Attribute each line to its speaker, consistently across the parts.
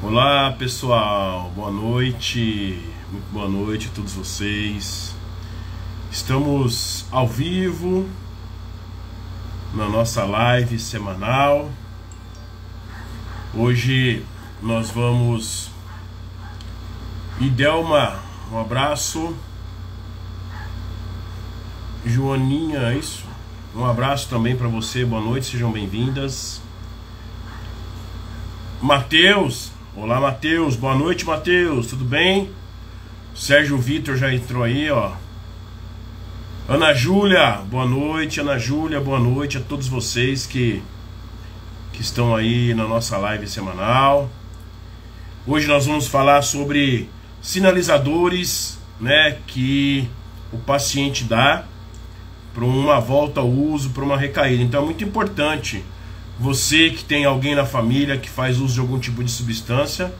Speaker 1: Olá pessoal, boa noite, muito boa noite a todos vocês. Estamos ao vivo na nossa live semanal. Hoje nós vamos. Idelma, um abraço. Joaninha, é isso? Um abraço também para você, boa noite, sejam bem-vindas. Matheus, olá Matheus, boa noite Matheus, tudo bem? Sérgio Vitor já entrou aí, ó. Ana Júlia, boa noite, Ana Júlia, boa noite a todos vocês que estão aí na nossa live semanal. Hoje nós vamos falar sobre sinalizadores, né, que o paciente dá para uma volta ao uso, para uma recaída. Então é muito importante você que tem alguém na família que faz uso de algum tipo de substância,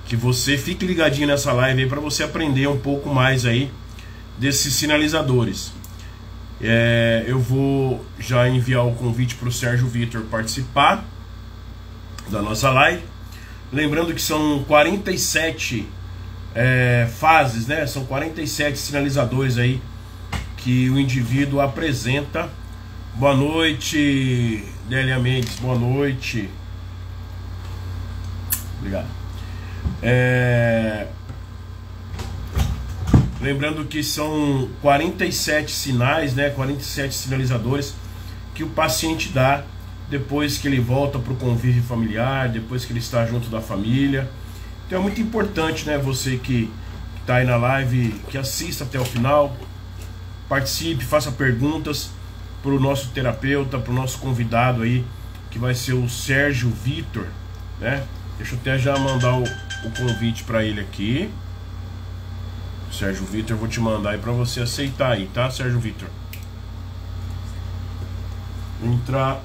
Speaker 1: que você fique ligadinho nessa live aí para você aprender um pouco mais aí desses sinalizadores. Eu vou já enviar o convite para o Sérgio Vitor participar da nossa live. Lembrando que são 47 fases, né? São 47 sinalizadores aí que o indivíduo apresenta. Boa noite, Délia Mendes, boa noite. Obrigado. Lembrando que são 47 sinais, né? 47 sinalizadores que o paciente dá depois que ele volta para o convívio familiar, depois que ele está junto da família. Então é muito importante, né? Você que está aí na live, que assista até o final, participe, faça perguntas para o nosso terapeuta, para o nosso convidado aí, que vai ser o Sérgio Vitor, né? Deixa eu até já mandar o convite para ele aqui. Sérgio Vitor, eu vou te mandar aí para você aceitar aí, tá, Sérgio Vitor? Entrar.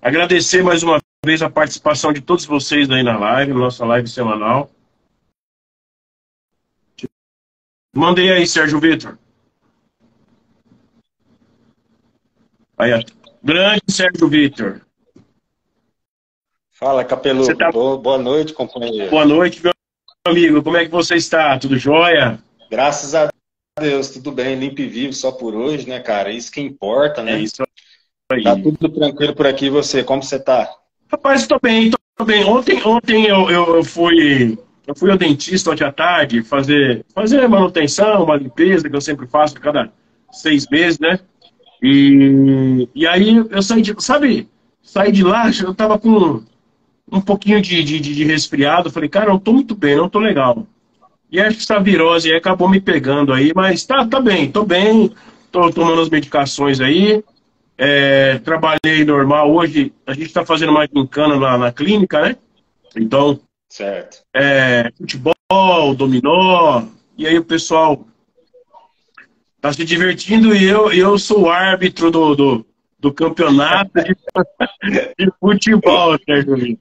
Speaker 1: Agradecer mais uma vez a participação de todos vocês aí na live, na nossa live semanal. Mandei aí, Sérgio Vitor. Aí, ó. Grande Sérgio Vitor.
Speaker 2: Fala, Capeludo.
Speaker 1: Tá...
Speaker 2: Boa noite, companheiro.
Speaker 1: Boa noite, meu amigo. Como é que você está? Tudo jóia?
Speaker 2: Graças a Deus, tudo bem. Limpo e vivo só por hoje, né, cara? Isso que importa, né?
Speaker 1: É isso aí.
Speaker 2: Tá tudo tranquilo por aqui. E você, como você tá?
Speaker 1: Rapaz, tô bem, tô bem. Ontem eu fui ao dentista ontem à tarde fazer manutenção, uma limpeza que eu sempre faço a cada 6 meses, né? E aí eu saí de lá, eu tava com um pouquinho de resfriado. Falei, cara, não tô muito bem, não tô legal. E acho que essa virose aí acabou me pegando aí, mas tá bem, tô tomando as medicações aí. Trabalhei normal. Hoje a gente tá fazendo uma gincana na clínica, né? Então,
Speaker 2: certo.
Speaker 1: Futebol, dominó, e aí o pessoal tá se divertindo e eu sou o árbitro do campeonato de futebol, Sérgio.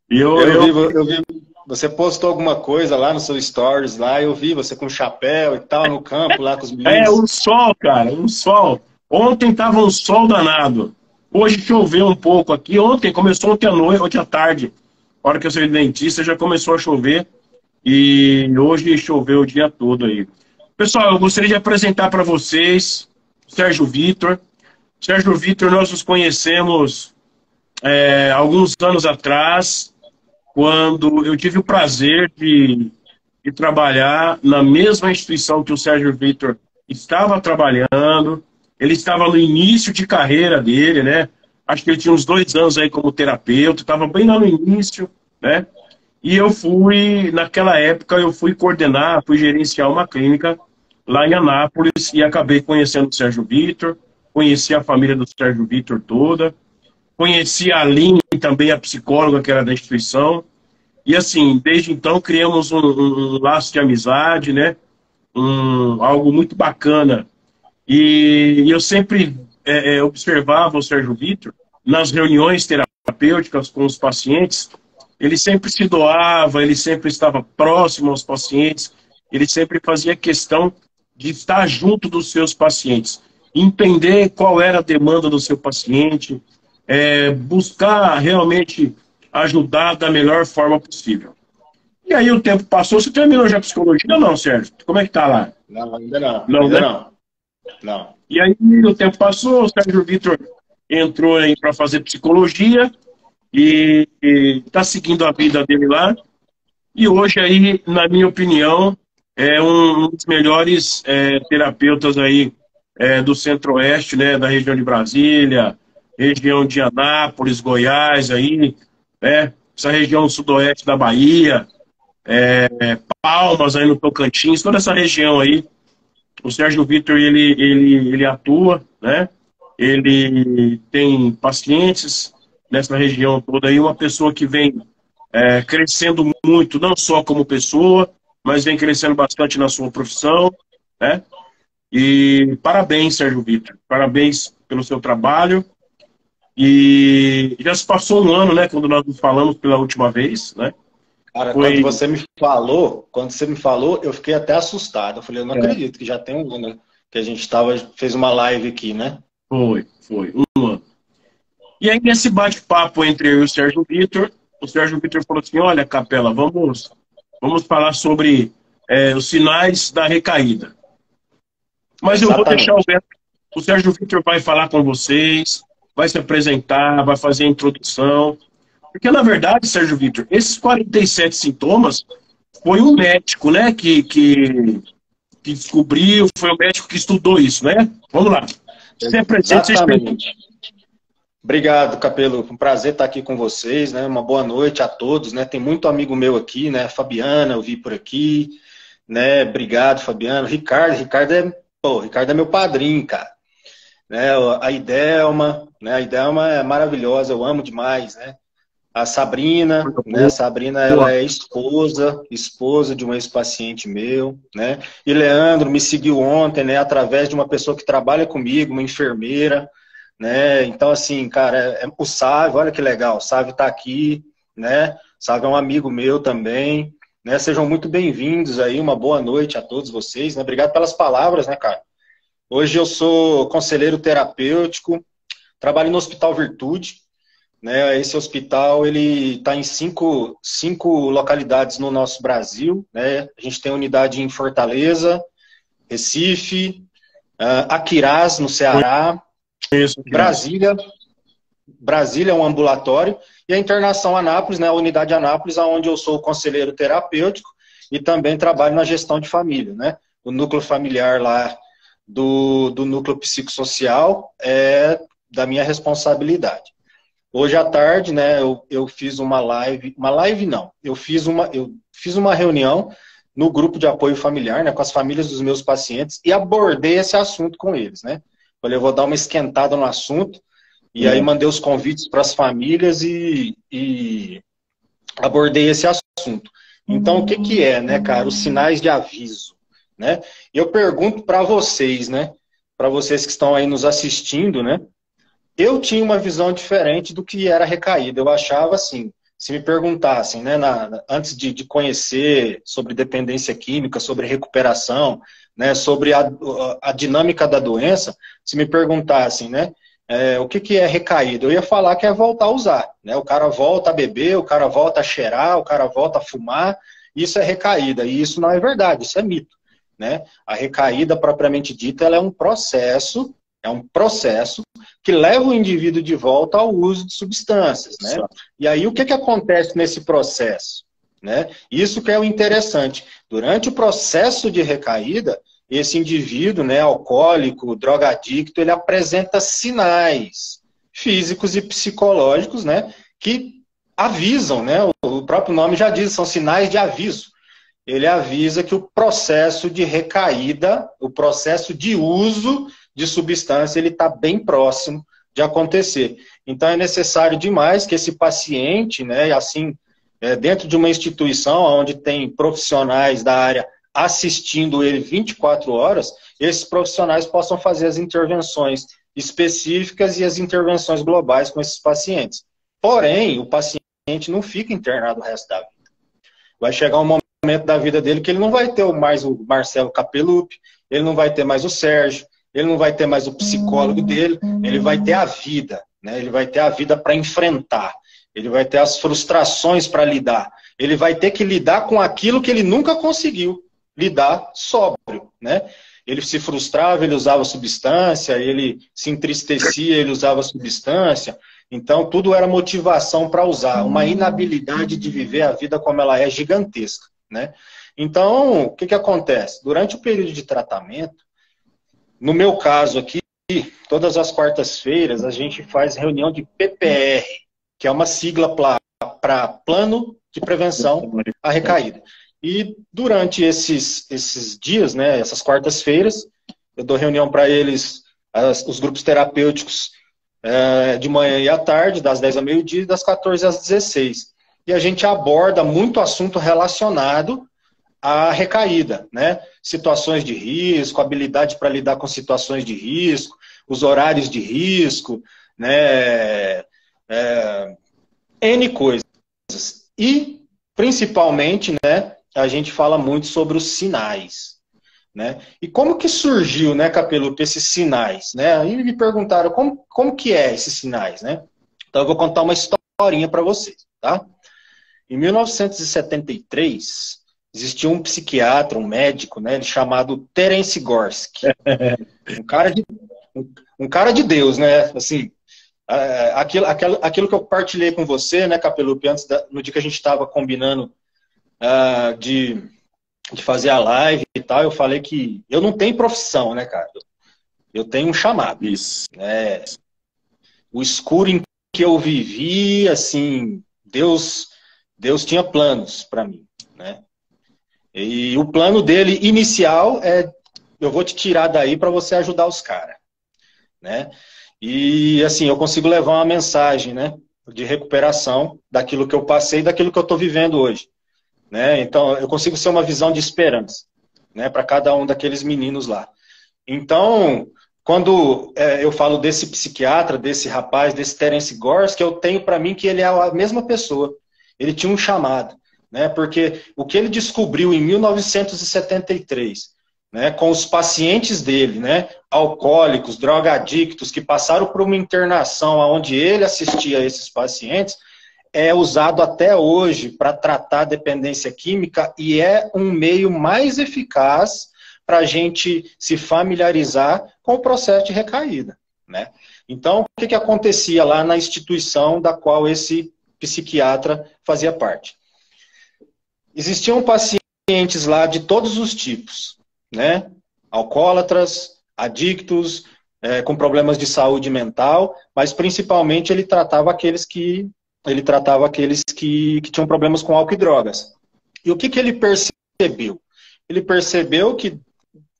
Speaker 2: Eu vi, você postou alguma coisa lá no seu stories lá, eu vi você com chapéu e tal, no campo lá com os meninos.
Speaker 1: Um sol, cara, um sol. Ontem tava um sol danado. Hoje choveu um pouco aqui. Começou ontem à noite, ontem à tarde. A hora que eu saí do dentista já começou a chover. E hoje choveu o dia todo aí. Pessoal, eu gostaria de apresentar para vocês Sérgio Vitor. Sérgio Vitor, nós nos conhecemos alguns anos atrás, quando eu tive o prazer de trabalhar na mesma instituição que o Sérgio Vitor estava trabalhando. Ele estava no início de carreira dele, né? Acho que ele tinha uns 2 anos aí como terapeuta, estava bem lá no início, né? E naquela época, eu fui gerenciar uma clínica lá em Anápolis e acabei conhecendo o Sérgio Vitor, conheci a família do Sérgio Vitor toda, conheci a Aline também, a psicóloga que era da instituição. E assim, desde então criamos um laço de amizade, né? Algo muito bacana. E eu sempre observava o Sérgio Vitor nas reuniões terapêuticas com os pacientes. Ele sempre se doava, ele sempre estava próximo aos pacientes, ele sempre fazia questão de estar junto dos seus pacientes. entender qual era a demanda do seu paciente, buscar realmente ajudar da melhor forma possível. E aí o tempo passou, você terminou já a psicologia ou não, Sérgio? Como é que tá lá?
Speaker 2: Não, ainda não.
Speaker 1: Não,
Speaker 2: Ainda
Speaker 1: né?
Speaker 2: não. Não.
Speaker 1: E aí o tempo passou, o Sérgio Vitor entrou aí para fazer psicologia e está seguindo a vida dele lá. E hoje aí, na minha opinião, é um dos melhores terapeutas aí do Centro-Oeste, né, da região de Brasília, região de Anápolis, Goiás, aí, né, essa região sudoeste da Bahia, Palmas aí no Tocantins, toda essa região aí. O Sérgio Vitor, ele atua, né? Ele tem pacientes nessa região toda aí, uma pessoa que vem crescendo muito, não só como pessoa, mas vem crescendo bastante na sua profissão, né? E parabéns, Sérgio Vitor, parabéns pelo seu trabalho. E já se passou um ano, né, quando nós nos falamos pela última vez, né?
Speaker 2: Cara,
Speaker 1: Foi...
Speaker 2: quando você me falou, eu fiquei até assustado. Eu falei, eu não acredito que já tem um ano que a gente fez uma live aqui, né?
Speaker 1: Foi, um ano. E aí, nesse bate-papo entre eu e o Sérgio Vitor falou assim, olha, Capela, vamos falar sobre os sinais da recaída. Mas eu vou deixar o Sérgio Vitor vai falar com vocês, vai se apresentar, vai fazer a introdução. Porque, na verdade, Sérgio Vitor, esses 47 sintomas foi um médico, né, que descobriu, foi um médico que estudou isso, né? Vamos lá. Se apresente,
Speaker 2: Exatamente. Obrigado, Capelo. Um prazer estar aqui com vocês, né? Uma boa noite a todos, né? Tem muito amigo meu aqui, né? Fabiana, eu vi por aqui, né? Obrigado, Fabiano. Ricardo é meu padrinho, cara. Né? A Idelma, né? A Idelma é maravilhosa, eu amo demais, né? A Sabrina, né? A Sabrina, ela é esposa de um ex-paciente meu, né? E Leandro me seguiu ontem, né? Através de uma pessoa que trabalha comigo, uma enfermeira, né? Então, assim, cara, o Sávio, olha que legal, o Sávio tá aqui, né? O Sávio é um amigo meu também, né? Sejam muito bem-vindos aí, uma boa noite a todos vocês, né? Obrigado pelas palavras, né, cara? Hoje eu sou conselheiro terapêutico, trabalho no Hospital Virtude, né? Esse hospital, ele está em cinco localidades no nosso Brasil, né? A gente tem unidade em Fortaleza, Recife, Aquirás, no Ceará, Brasília é um ambulatório, e a internação Anápolis, né? A unidade Anápolis, onde eu sou conselheiro terapêutico e também trabalho na gestão de família, né? O núcleo familiar lá do núcleo psicossocial é da minha responsabilidade. Hoje à tarde, né, eu fiz eu fiz uma reunião no grupo de apoio familiar, né, com as famílias dos meus pacientes e abordei esse assunto com eles, né. Falei, eu vou dar uma esquentada no assunto e aí mandei os convites para as famílias e abordei esse assunto. Então, o que é, né, cara, os sinais de aviso, né? Eu pergunto para vocês, né, para vocês que estão aí nos assistindo, né, eu tinha uma visão diferente do que era recaída. Eu achava assim, se me perguntassem, né, antes de conhecer sobre dependência química, sobre recuperação, né, sobre a dinâmica da doença, se me perguntassem, né, o que é recaída, eu ia falar que é voltar a usar. Né? O cara volta a beber, o cara volta a cheirar, o cara volta a fumar, isso é recaída. E isso não é verdade, isso é mito. Né? A recaída, propriamente dita, ela é um processo que leva o indivíduo de volta ao uso de substâncias, né? E aí o que acontece nesse processo? Né? Isso que é o interessante. Durante o processo de recaída, esse indivíduo, né, alcoólico, drogadicto, ele apresenta sinais físicos e psicológicos, né, que avisam, né? O próprio nome já diz, são sinais de aviso. Ele avisa que o processo de recaída, o processo de uso de substância, ele está bem próximo de acontecer. Então, é necessário demais que esse paciente, né, assim, dentro de uma instituição onde tem profissionais da área assistindo ele 24 horas, esses profissionais possam fazer as intervenções específicas e as intervenções globais com esses pacientes. Porém, o paciente não fica internado o resto da vida. Vai chegar um momento da vida dele que ele não vai ter mais o Marcelo Capelupi, ele não vai ter mais o Sérgio, ele não vai ter mais o psicólogo dele, ele vai ter a vida, né? Ele vai ter a vida para enfrentar, ele vai ter as frustrações para lidar, ele vai ter que lidar com aquilo que ele nunca conseguiu lidar sóbrio, né? Ele se frustrava, ele usava substância, ele se entristecia, ele usava substância. Então, tudo era motivação para usar. Uma inabilidade de viver a vida como ela é gigantesca, né? Então, o que que acontece? Durante o período de tratamento, no meu caso aqui, todas as quartas-feiras, a gente faz reunião de PPR, que é uma sigla para Plano de Prevenção à Recaída. E durante esses dias, né, essas quartas-feiras, eu dou reunião para eles, os grupos terapêuticos, de manhã e à tarde, das 10 ao meio-dia e das 14 às 16. E a gente aborda muito assunto relacionado à recaída, né? Situações de risco, habilidade para lidar com situações de risco, os horários de risco, né? N coisas. E, principalmente, né, a gente fala muito sobre os sinais, né? E como que surgiu, né, Capeluto, esses sinais, né? Aí me perguntaram como que é esses sinais, né? Então eu vou contar uma historinha para vocês, tá? Em 1973, existia um psiquiatra, um médico, né, chamado Terence Gorski. Um cara de Deus, né? Assim, aquilo que eu partilhei com você, né, Capeluto, no dia que a gente estava combinando de fazer a live e tal, eu falei que eu não tenho profissão, né, cara? Eu tenho um chamado.
Speaker 1: Isso.
Speaker 2: Né? O escuro em que eu vivi, assim, Deus tinha planos para mim, né? E o plano dele inicial é: eu vou te tirar daí para você ajudar os caras, né? E assim, eu consigo levar uma mensagem, né, de recuperação daquilo que eu passei, daquilo que eu estou vivendo hoje. Né? Então, eu consigo ser uma visão de esperança, né, para cada um daqueles meninos lá. Então, quando eu falo desse psiquiatra, desse rapaz, desse Terence Gorski, eu tenho para mim que ele é a mesma pessoa. Ele tinha um chamado, né, porque o que ele descobriu em 1973, né, com os pacientes dele, né, alcoólicos, drogadictos, que passaram por uma internação onde ele assistia a esses pacientes, é usado até hoje para tratar a dependência química e é um meio mais eficaz para a gente se familiarizar com o processo de recaída, né? Então, o que acontecia lá na instituição da qual esse psiquiatra fazia parte? Existiam pacientes lá de todos os tipos, né? Alcoólatras, adictos, com problemas de saúde mental, mas principalmente ele tratava aqueles que tinham problemas com álcool e drogas. E o que ele percebeu? Ele percebeu que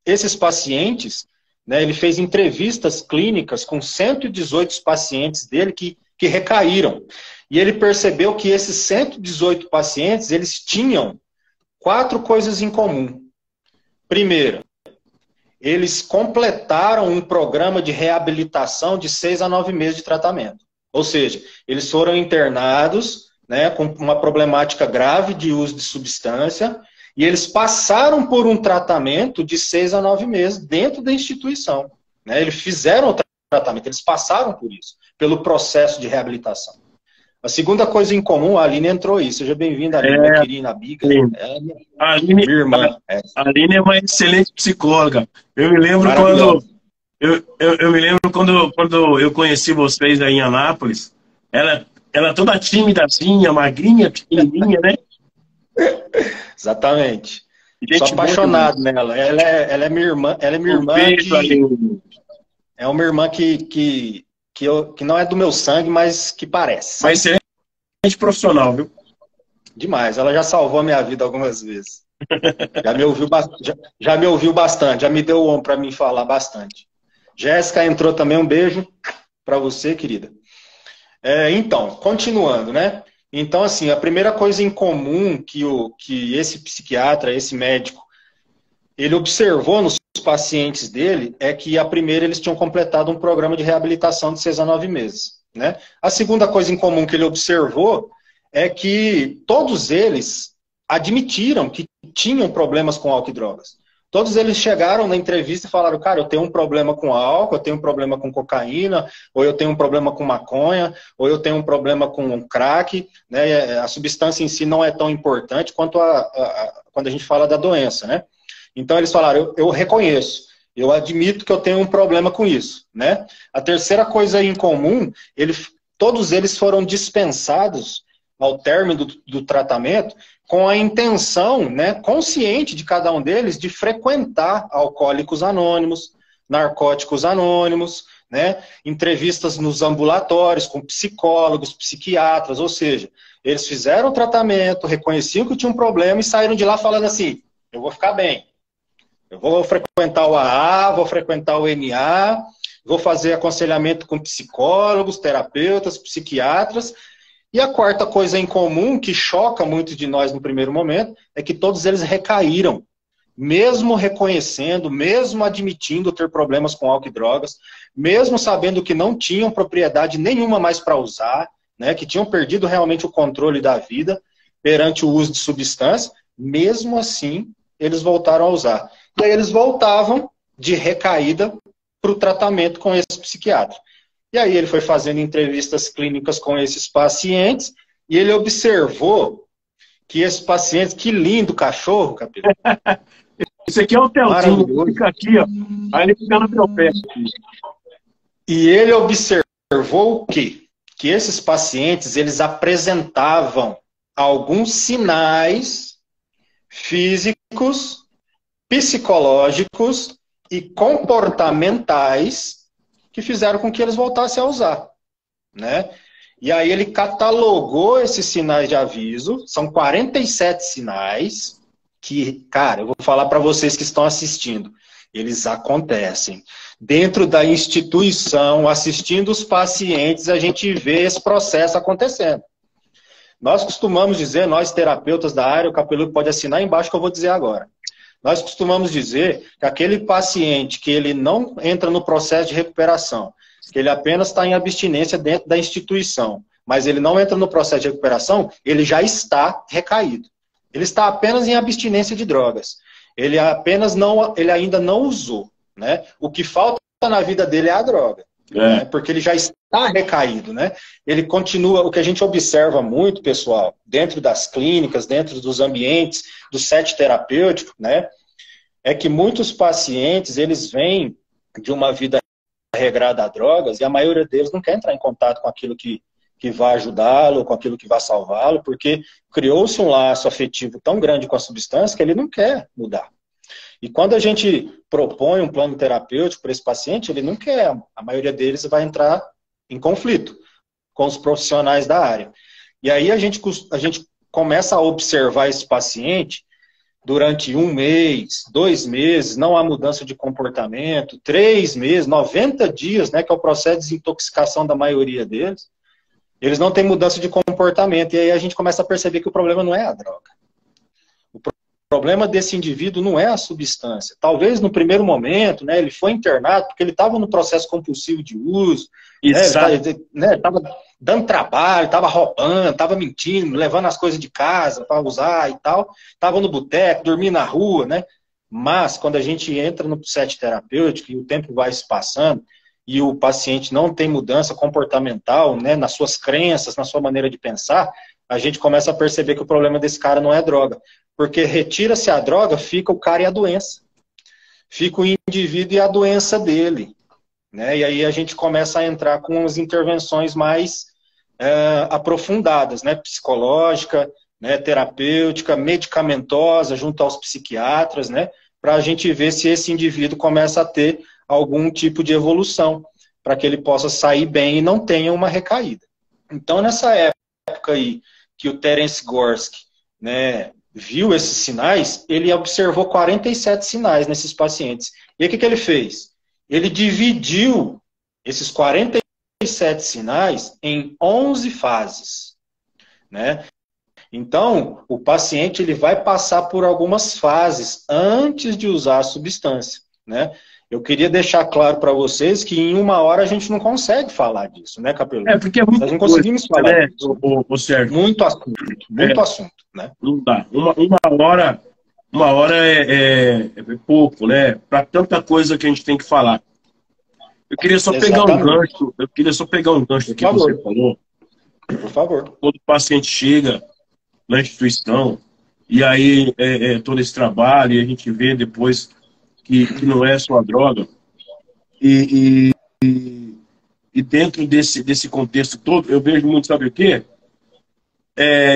Speaker 2: esses pacientes, né, ele fez entrevistas clínicas com 118 pacientes dele que recaíram. E ele percebeu que esses 118 pacientes, eles tinham 4 coisas em comum. Primeiro, eles completaram um programa de reabilitação de 6 a 9 meses de tratamento. Ou seja, eles foram internados, né, com uma problemática grave de uso de substância e eles passaram por um tratamento de 6 a 9 meses dentro da instituição. Né? Eles fizeram o tratamento, eles passaram por isso, pelo processo de reabilitação. A segunda coisa em comum, a Aline entrou aí. Seja bem-vinda, Aline, minha querida amiga.
Speaker 1: A Aline,
Speaker 2: minha irmã.
Speaker 1: A Aline é uma excelente psicóloga. Eu me lembro quando eu conheci vocês aí em Anápolis, ela toda tímidazinha, magrinha, pequenininha, né?
Speaker 2: Exatamente.
Speaker 1: Gente,
Speaker 2: sou apaixonado nela. Ela é minha irmã. Ela é minha irmã. É uma irmã que não é do meu sangue, mas que parece.
Speaker 1: Mas excelente profissional, viu?
Speaker 2: Demais. Ela já salvou a minha vida algumas vezes. Já me ouviu bastante. Já me deu o ombro para mim falar bastante. Jéssica entrou também, um beijo para você, querida. Então, continuando, né? Então, assim, a primeira coisa em comum que esse psiquiatra, esse médico, ele observou nos pacientes dele é que, a primeira, eles tinham completado um programa de reabilitação de 6 a 9 meses, né? A segunda coisa em comum que ele observou é que todos eles admitiram que tinham problemas com álcool e drogas. Todos eles chegaram na entrevista e falaram, cara, eu tenho um problema com álcool, eu tenho um problema com cocaína, ou eu tenho um problema com maconha, ou eu tenho um problema com crack, né? A substância em si não é tão importante quanto quando a gente fala da doença, né? Então eles falaram, eu reconheço, eu admito que eu tenho um problema com isso, né? A terceira coisa em comum, todos eles foram dispensados ao término do tratamento com a intenção, né, consciente de cada um deles de frequentar Alcoólicos Anônimos, Narcóticos Anônimos, né, entrevistas nos ambulatórios com psicólogos, psiquiatras, ou seja, eles fizeram o tratamento, reconheciam que tinha um problema e saíram de lá falando assim, eu vou ficar bem, eu vou frequentar o AA, vou frequentar o NA, vou fazer aconselhamento com psicólogos, terapeutas, psiquiatras. E a quarta coisa em comum, que choca muito de nós no primeiro momento, é que todos eles recaíram. Mesmo reconhecendo, mesmo admitindo ter problemas com álcool e drogas, mesmo sabendo que não tinham propriedade nenhuma mais para usar, né, que tinham perdido realmente o controle da vida perante o uso de substância, mesmo assim, eles voltaram a usar. E aí eles voltavam de recaída para o tratamento com esse psiquiatra. E aí ele foi fazendo entrevistas clínicas com esses pacientes e ele observou que esses pacientes... Que lindo cachorro, Capelo.
Speaker 1: Esse aqui é o Telzinho, fica aqui, ó. Aí ele fica no meu pé.
Speaker 2: E ele observou o quê? Que esses pacientes, eles apresentavam alguns sinais físicos, psicológicos e comportamentais que fizeram com que eles voltassem a usar, né? E aí ele catalogou esses sinais de aviso, são 47 sinais que, cara, eu vou falar para vocês que estão assistindo, eles acontecem. Dentro da instituição, assistindo os pacientes, a gente vê esse processo acontecendo. Nós costumamos dizer, nós terapeutas da área, o Capeludo pode assinar embaixo que eu vou dizer agora. Nós costumamos dizer que aquele paciente que ele não entra no processo de recuperação, que ele apenas está em abstinência dentro da instituição, mas ele não entra no processo de recuperação, ele já está recaído. Ele está apenas em abstinência de drogas. Ele ainda não usou, né? O que falta na vida dele é a droga, né? Porque ele já está recaído, né? Ele continua, o que a gente observa muito, pessoal, dentro das clínicas, dentro dos ambientes, do set terapêutico, né? É que muitos pacientes, eles vêm de uma vida regrada a drogas e a maioria deles não quer entrar em contato com aquilo que vai ajudá-lo, com aquilo que vai salvá-lo, porque criou-se um laço afetivo tão grande com a substância que ele não quer mudar. E quando a gente propõe um plano terapêutico para esse paciente, ele não quer. A maioria deles vai entrar em conflito com os profissionais da área. E aí a gente começa a observar esse paciente durante 1 mês, 2 meses, não há mudança de comportamento, 3 meses, 90 dias, né, que é o processo de desintoxicação da maioria deles. Eles não têm mudança de comportamento. E aí a gente começa a perceber que o problema não é a droga. O problema desse indivíduo não é a substância. Talvez no primeiro momento, né, ele foi internado porque ele estava no processo compulsivo de uso, né, estava dando trabalho, estava roubando, estava mentindo, levando as coisas de casa para usar e tal, estava no boteco, dormindo na rua, né? Mas quando a gente entra no set terapêutico e o tempo vai se passando, e o paciente não tem mudança comportamental, né, nas suas crenças, na sua maneira de pensar, a gente começa a perceber que o problema desse cara não é droga. Porque retira-se a droga, fica o cara e a doença. Fica o indivíduo e a doença dele. Né? E aí a gente começa a entrar com as intervenções mais aprofundadas, né? Psicológica, né? Terapêutica, medicamentosa, junto aos psiquiatras, né? Para a gente ver se esse indivíduo começa a ter algum tipo de evolução, para que ele possa sair bem e não tenha uma recaída. Então, nessa época aí, que o Terence Gorski, né, viu esses sinais, ele observou 47 sinais nesses pacientes. E aí, o que ele fez? Ele dividiu esses 47 sinais em 11 fases. Né? Então, o paciente ele vai passar por algumas fases antes de usar a substância. Né? Eu queria deixar claro para vocês que em 1 hora a gente não consegue falar disso, né, Capelo?
Speaker 1: Porque é muito
Speaker 2: Nós não conseguimos falar
Speaker 1: né,
Speaker 2: disso.
Speaker 1: Sérgio?
Speaker 2: Muito assunto, né?
Speaker 1: Não dá. Uma hora uma hora é pouco, né? Para tanta coisa que a gente tem que falar. Eu queria só pegar um
Speaker 2: Exatamente.
Speaker 1: gancho, eu queria só pegar um gancho
Speaker 2: Por
Speaker 1: aqui que você
Speaker 2: favor,
Speaker 1: falou.
Speaker 2: por favor.
Speaker 1: Quando o paciente chega na instituição, e aí todo esse trabalho, e a gente vê depois que não é só a droga, e, e dentro desse contexto todo, eu vejo muito, sabe o quê?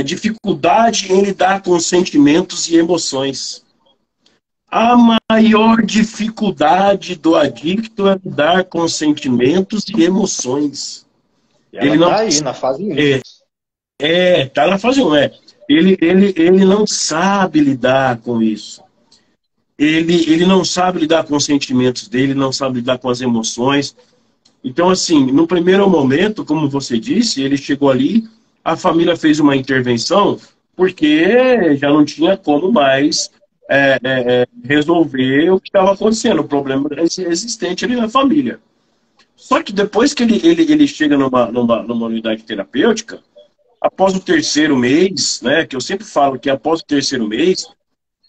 Speaker 1: Dificuldade em lidar com sentimentos e emoções. A maior dificuldade do adicto é lidar com sentimentos e emoções.
Speaker 2: E ela
Speaker 1: Ele não
Speaker 2: tá aí, na fase 1.
Speaker 1: tá na fase 1, ele não sabe lidar com isso. Ele não sabe lidar com os sentimentos dele, não sabe lidar com as emoções. Então, assim, no primeiro momento, como você disse, ele chegou ali, a família fez uma intervenção, porque já não tinha como mais resolver o que estava acontecendo, o problema existente ali na família. Só que depois que ele chega numa unidade terapêutica, após o terceiro mês, né, que eu sempre falo que após o terceiro mês,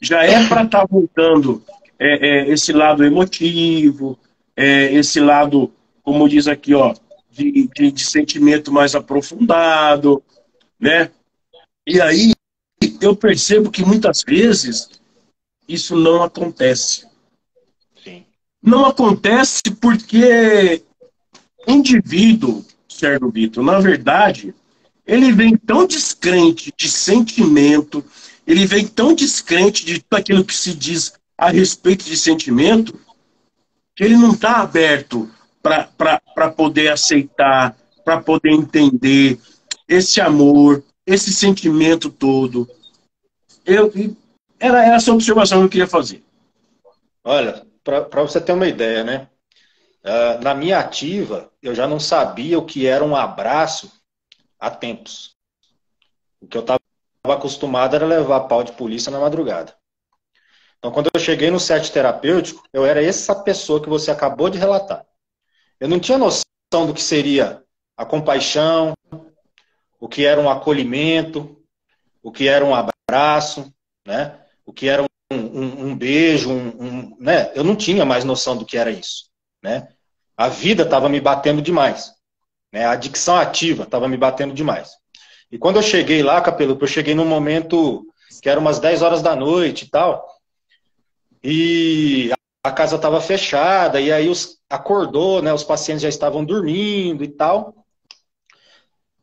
Speaker 1: já é para estar voltando esse lado emotivo, esse lado, como diz aqui, ó, de sentimento mais aprofundado, né? E aí eu percebo que muitas vezes isso não acontece.
Speaker 2: Sim.
Speaker 1: Não acontece porque o indivíduo, Sérgio Vitor, na verdade, ele vem tão descrente de sentimento, ele vem tão descrente de tudo aquilo que se diz a respeito de sentimento, que ele não está aberto para poder aceitar, para poder entender esse amor, esse sentimento todo. Eu, era essa a observação que eu queria fazer.
Speaker 2: Olha, para você ter uma ideia, né? Na minha ativa, eu já não sabia o que era um abraço há tempos. O que eu estava acostumado era levar pau de polícia na madrugada. Então, quando eu cheguei no set terapêutico, eu era essa pessoa que você acabou de relatar. Eu não tinha noção do que seria a compaixão, o que era um acolhimento, o que era um abraço, né? O que era um beijo, né? Eu não tinha mais noção do que era isso, né? A vida estava me batendo demais, né? A adicção ativa estava me batendo demais. E quando eu cheguei lá, Capeludo, eu cheguei num momento que era umas 10 horas da noite e tal, e a casa estava fechada, e aí acordou, né? Os pacientes já estavam dormindo e tal.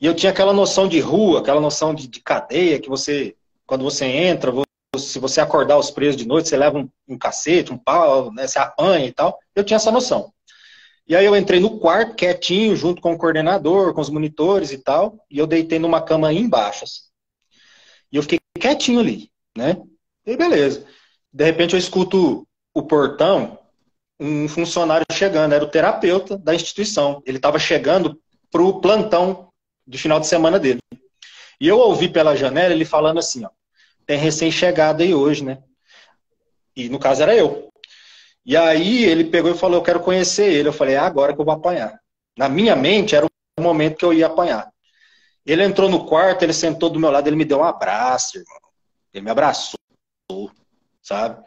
Speaker 2: E eu tinha aquela noção de rua, aquela noção de cadeia, que você, quando você entra, se você acordar os presos de noite, você leva um cacete, um pau, né? Você apanha e tal. Eu tinha essa noção. E aí eu entrei no quarto, quietinho, junto com o coordenador, com os monitores e tal, e eu deitei numa cama aí embaixo. Assim. E eu fiquei quietinho ali, né? E beleza. De repente eu escuto o portão, um funcionário chegando, era o terapeuta da instituição. Ele estava chegando pro plantão de final de semana dele. E eu ouvi pela janela ele falando assim, ó, tem recém-chegado aí hoje, né? E no caso era eu. E aí ele pegou e falou, eu quero conhecer ele. Eu falei, é agora que eu vou apanhar. Na minha mente era o momento que eu ia apanhar. Ele entrou no quarto, ele sentou do meu lado, ele me deu um abraço, irmão. Ele me abraçou, sabe?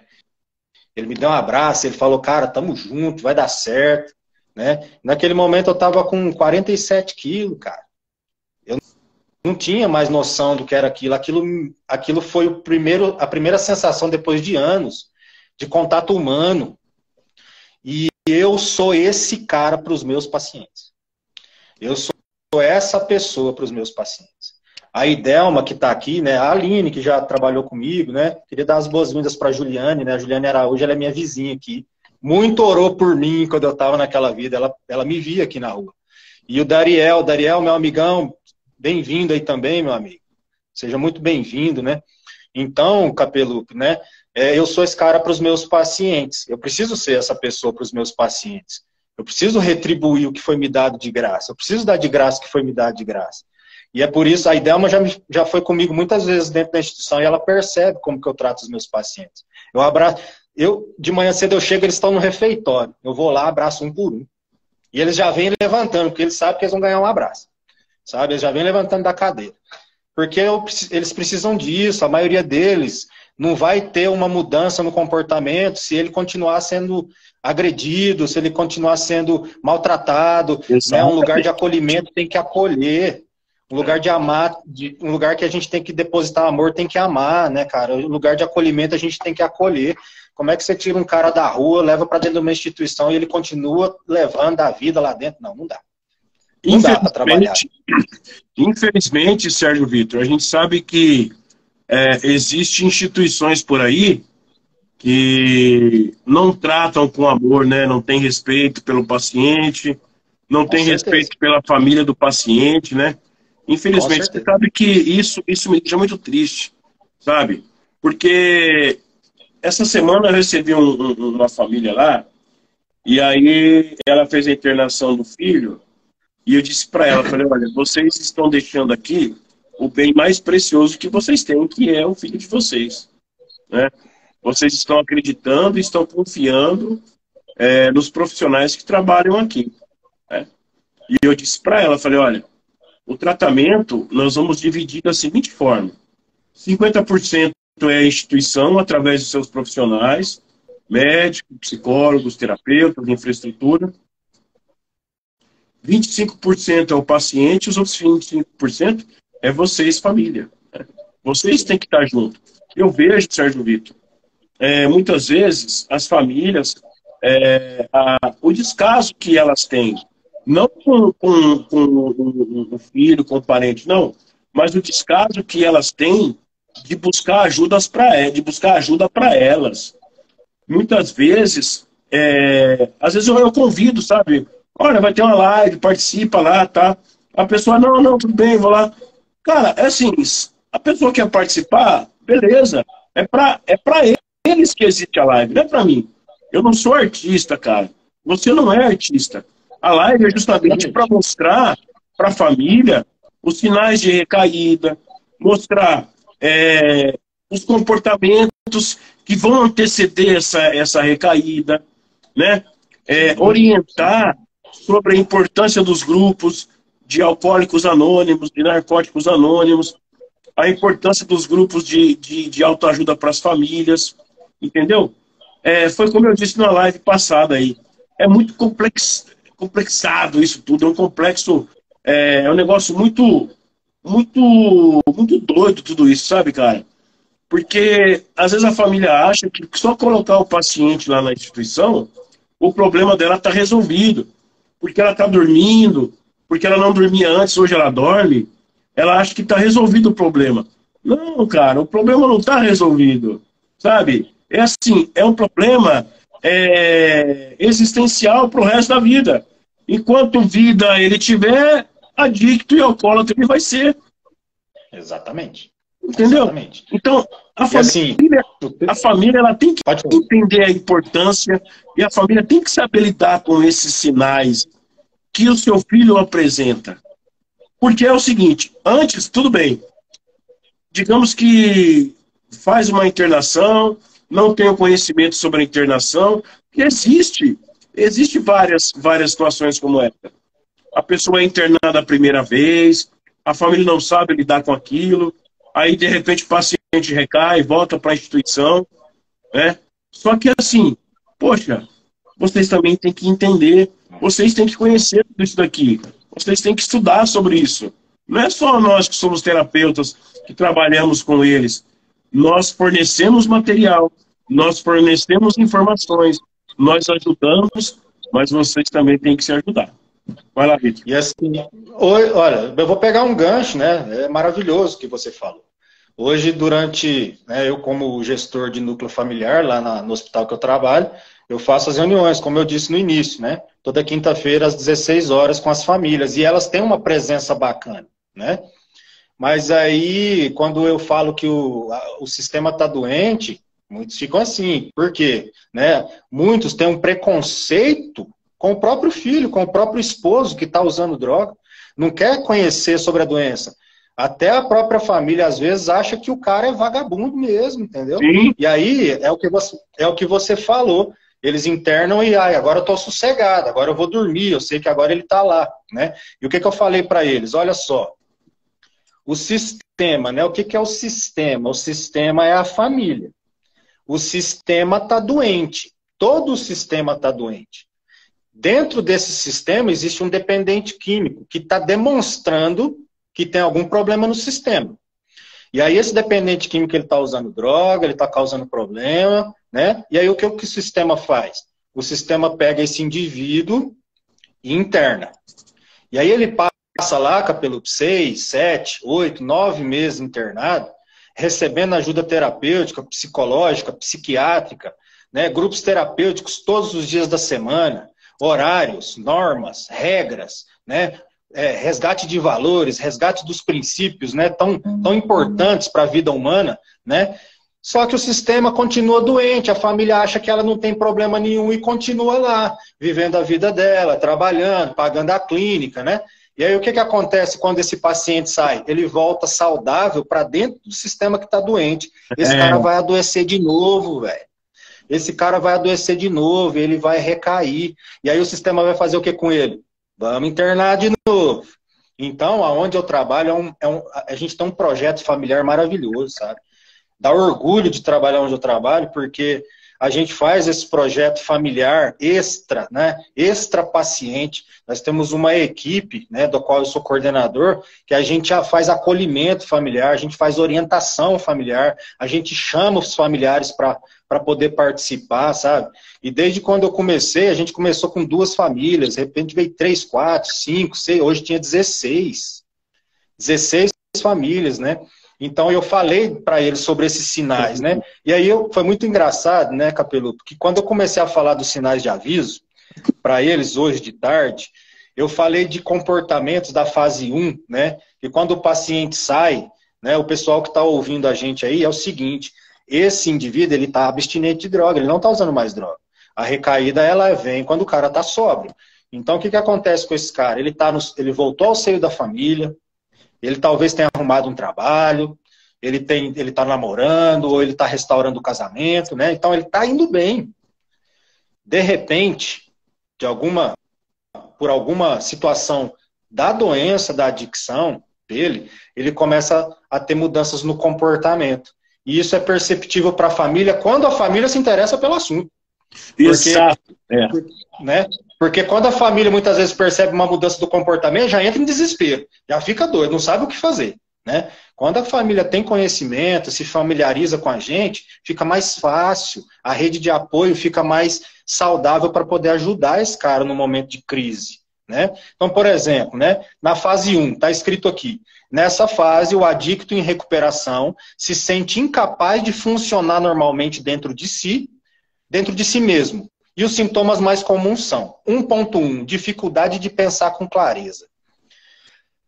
Speaker 2: Ele me deu um abraço, ele falou, cara, tamo junto, vai dar certo, né? Naquele momento eu tava com 47 quilos, cara. Eu não tinha mais noção do que era aquilo. Aquilo foi a primeira sensação depois de anos de contato humano. E eu sou esse cara para os meus pacientes. Eu sou essa pessoa para os meus pacientes. A Idelma, que está aqui, né? A Aline, que já trabalhou comigo, né? Queria dar as boas-vindas para a Juliane, né? A Juliane Araújo, ela é minha vizinha aqui. Muito orou por mim quando eu estava naquela vida. Ela me via aqui na rua. E o Dariel, meu amigão, bem-vindo aí também, meu amigo. Seja muito bem-vindo, né? Então, Capeluco, né? Eu sou esse cara para os meus pacientes. Eu preciso ser essa pessoa para os meus pacientes. Eu preciso retribuir o que foi me dado de graça. Eu preciso dar de graça o que foi me dado de graça. E é por isso, a Idelma já foi comigo muitas vezes dentro da instituição e ela percebe como que eu trato os meus pacientes. De manhã cedo eu chego, eles estão no refeitório. Eu vou lá, abraço um por um. E eles já vêm levantando, porque eles sabem que eles vão ganhar um abraço. Sabe? Eles já vêm levantando da cadeira. Porque eles precisam disso, a maioria deles não vai ter uma mudança no comportamento se ele continuar sendo agredido, se ele continuar sendo maltratado, né? Um lugar de acolhimento tem que acolher, um lugar de amar, um lugar que a gente tem que depositar amor, tem que amar, né, cara? Um lugar de acolhimento a gente tem que acolher. Como é que você tira um cara da rua, leva para dentro de uma instituição e ele continua levando a vida lá dentro? Não, não dá. Não dá para trabalhar.
Speaker 1: Infelizmente, Sérgio Vitor, a gente sabe que existem instituições por aí que não tratam com amor, né? Não tem respeito pelo paciente, não tem respeito pela família do paciente, né? Infelizmente, você sabe que isso me deixa muito triste, sabe? Porque essa semana eu recebi uma família lá, e aí ela fez a internação do filho, e eu disse para ela, falei, olha, vocês estão deixando aqui o bem mais precioso que vocês têm, que é o filho de vocês, né? Vocês estão acreditando, estão confiando nos profissionais que trabalham aqui, né? E eu disse para ela, falei, olha, o tratamento nós vamos dividir da seguinte forma, 50% é a instituição, através dos seus profissionais, médicos, psicólogos, terapeutas, infraestrutura, 25% é o paciente, os outros 25% é vocês, família. Vocês têm que estar juntos. Eu vejo, Sérgio Vitor, muitas vezes as famílias, o descaso que elas têm, não com o filho, com o parente, não, mas o descaso que elas têm de buscar ajuda para elas. Muitas vezes, às vezes eu convido, sabe? Olha, vai ter uma live, participa lá, tá? A pessoa, não, tudo bem, vou lá. Cara, é assim, a pessoa quer participar, beleza. É pra eles que existe a live, não é pra mim. Eu não sou artista, cara. Você não é artista. A live é justamente para mostrar para a família os sinais de recaída, mostrar os comportamentos que vão anteceder essa recaída, né? Orientar sobre a importância dos grupos de alcoólicos anônimos, de narcóticos anônimos, a importância dos grupos de autoajuda para as famílias, entendeu? Foi como eu disse na live passada aí, é muito complexado isso tudo, é um complexo, é um negócio muito doido tudo isso, sabe, cara? Porque às vezes a família acha que só colocar o paciente lá na instituição, o problema dela está resolvido. Porque ela está dormindo, porque ela não dormia antes, hoje ela dorme, ela acha que está resolvido o problema. Não, cara, o problema não está resolvido, sabe? É assim, é um problema existencial para o resto da vida. Enquanto vida ele tiver, adicto e alcoólatra ele vai ser.
Speaker 2: Exatamente.
Speaker 1: Entendeu?
Speaker 2: Exatamente.
Speaker 1: Então, a família ela tem que entender a importância e a família tem que saber lidar com esses sinais que o seu filho apresenta. Porque é o seguinte, antes, tudo bem, digamos que faz uma internação, não tem o conhecimento sobre a internação, que existe várias situações como essa. A pessoa é internada a primeira vez, a família não sabe lidar com aquilo, aí de repente o paciente recai, volta para a instituição, né? Só que assim, poxa, vocês também têm que entender, vocês têm que conhecer tudo isso daqui, vocês têm que estudar sobre isso. Não é só nós que somos terapeutas que trabalhamos com eles. Nós fornecemos material, nós fornecemos informações, nós ajudamos, mas vocês também têm que se ajudar. Vai lá, Vitor.
Speaker 2: E assim, olha, eu vou pegar um gancho, né? É maravilhoso o que você falou. Hoje, eu como gestor de núcleo familiar, lá no hospital que eu trabalho, eu faço as reuniões, como eu disse no início, né? Toda quinta-feira, às 16 horas, com as famílias. E elas têm uma presença bacana, né? Mas aí, quando eu falo que o sistema está doente, muitos ficam assim. Por quê? Né? Muitos têm um preconceito com o próprio filho, com o próprio esposo que está usando droga. Não quer conhecer sobre a doença. Até a própria família, às vezes, acha que o cara é vagabundo mesmo, entendeu?
Speaker 1: Sim.
Speaker 2: E aí, é o que você falou. Eles internam e, agora eu estou sossegado, agora eu vou dormir, eu sei que agora ele está lá, né? E o que eu falei para eles? Olha só, o sistema, né? O que é o sistema? O sistema é a família. O sistema está doente. Todo o sistema está doente. Dentro desse sistema existe um dependente químico que está demonstrando que tem algum problema no sistema. E aí esse dependente químico ele está usando droga, ele está causando problema, né? E aí o que o sistema faz? O sistema pega esse indivíduo e interna. E aí ele passa lá, pelo 6, 7, 8, 9 meses internado, recebendo ajuda terapêutica, psicológica, psiquiátrica, né? Grupos terapêuticos todos os dias da semana, horários, normas, regras, né? Resgate de valores, resgate dos princípios, né? Tão importantes para a vida humana, né? Só que o sistema continua doente, a família acha que ela não tem problema nenhum e continua lá, vivendo a vida dela, trabalhando, pagando a clínica, né? E aí o que acontece quando esse paciente sai? Ele volta saudável para dentro do sistema que está doente. Esse cara vai adoecer de novo, velho. Esse cara vai adoecer de novo, ele vai recair. E aí o sistema vai fazer o que com ele? Vamos internar de novo. Então, aonde eu trabalho, a gente tem um projeto familiar maravilhoso, sabe? Dá orgulho de trabalhar onde eu trabalho, porque a gente faz esse projeto familiar extra, né? Extra paciente. Nós temos uma equipe, né, do qual eu sou coordenador, que a gente já faz acolhimento familiar, a gente faz orientação familiar, a gente chama os familiares para poder participar, sabe? E desde quando eu comecei, a gente começou com 2 famílias, de repente veio 3, 4, 5, 6, hoje tinha 16. 16 famílias, né? Então eu falei para eles sobre esses sinais, né? E aí foi muito engraçado, né, Capeluto, que quando eu comecei a falar dos sinais de aviso para eles hoje de tarde, eu falei de comportamentos da fase 1, né? E quando o paciente sai, né, o pessoal que está ouvindo a gente aí é o seguinte: esse indivíduo ele está abstinente de droga, ele não está usando mais droga. A recaída ela vem quando o cara está sóbrio. Então o que acontece com esse cara? Ele voltou ao seio da família. Ele talvez tenha arrumado um trabalho, ele está namorando, ou ele está restaurando o casamento, né? Então ele está indo bem. De repente, por alguma situação da doença, da adicção dele, ele começa a ter mudanças no comportamento. E isso é perceptível para a família quando a família se interessa pelo assunto.
Speaker 1: Exato.
Speaker 2: Né? Porque quando a família muitas vezes percebe uma mudança do comportamento, já entra em desespero, já fica doido, não sabe o que fazer. Né? Quando a família tem conhecimento, se familiariza com a gente, fica mais fácil, a rede de apoio fica mais saudável para poder ajudar esse cara no momento de crise. Né? Então, por exemplo, né, na fase 1, está escrito aqui, nessa fase o adicto em recuperação se sente incapaz de funcionar normalmente dentro de si mesmo. E os sintomas mais comuns são 1.1, dificuldade de pensar com clareza.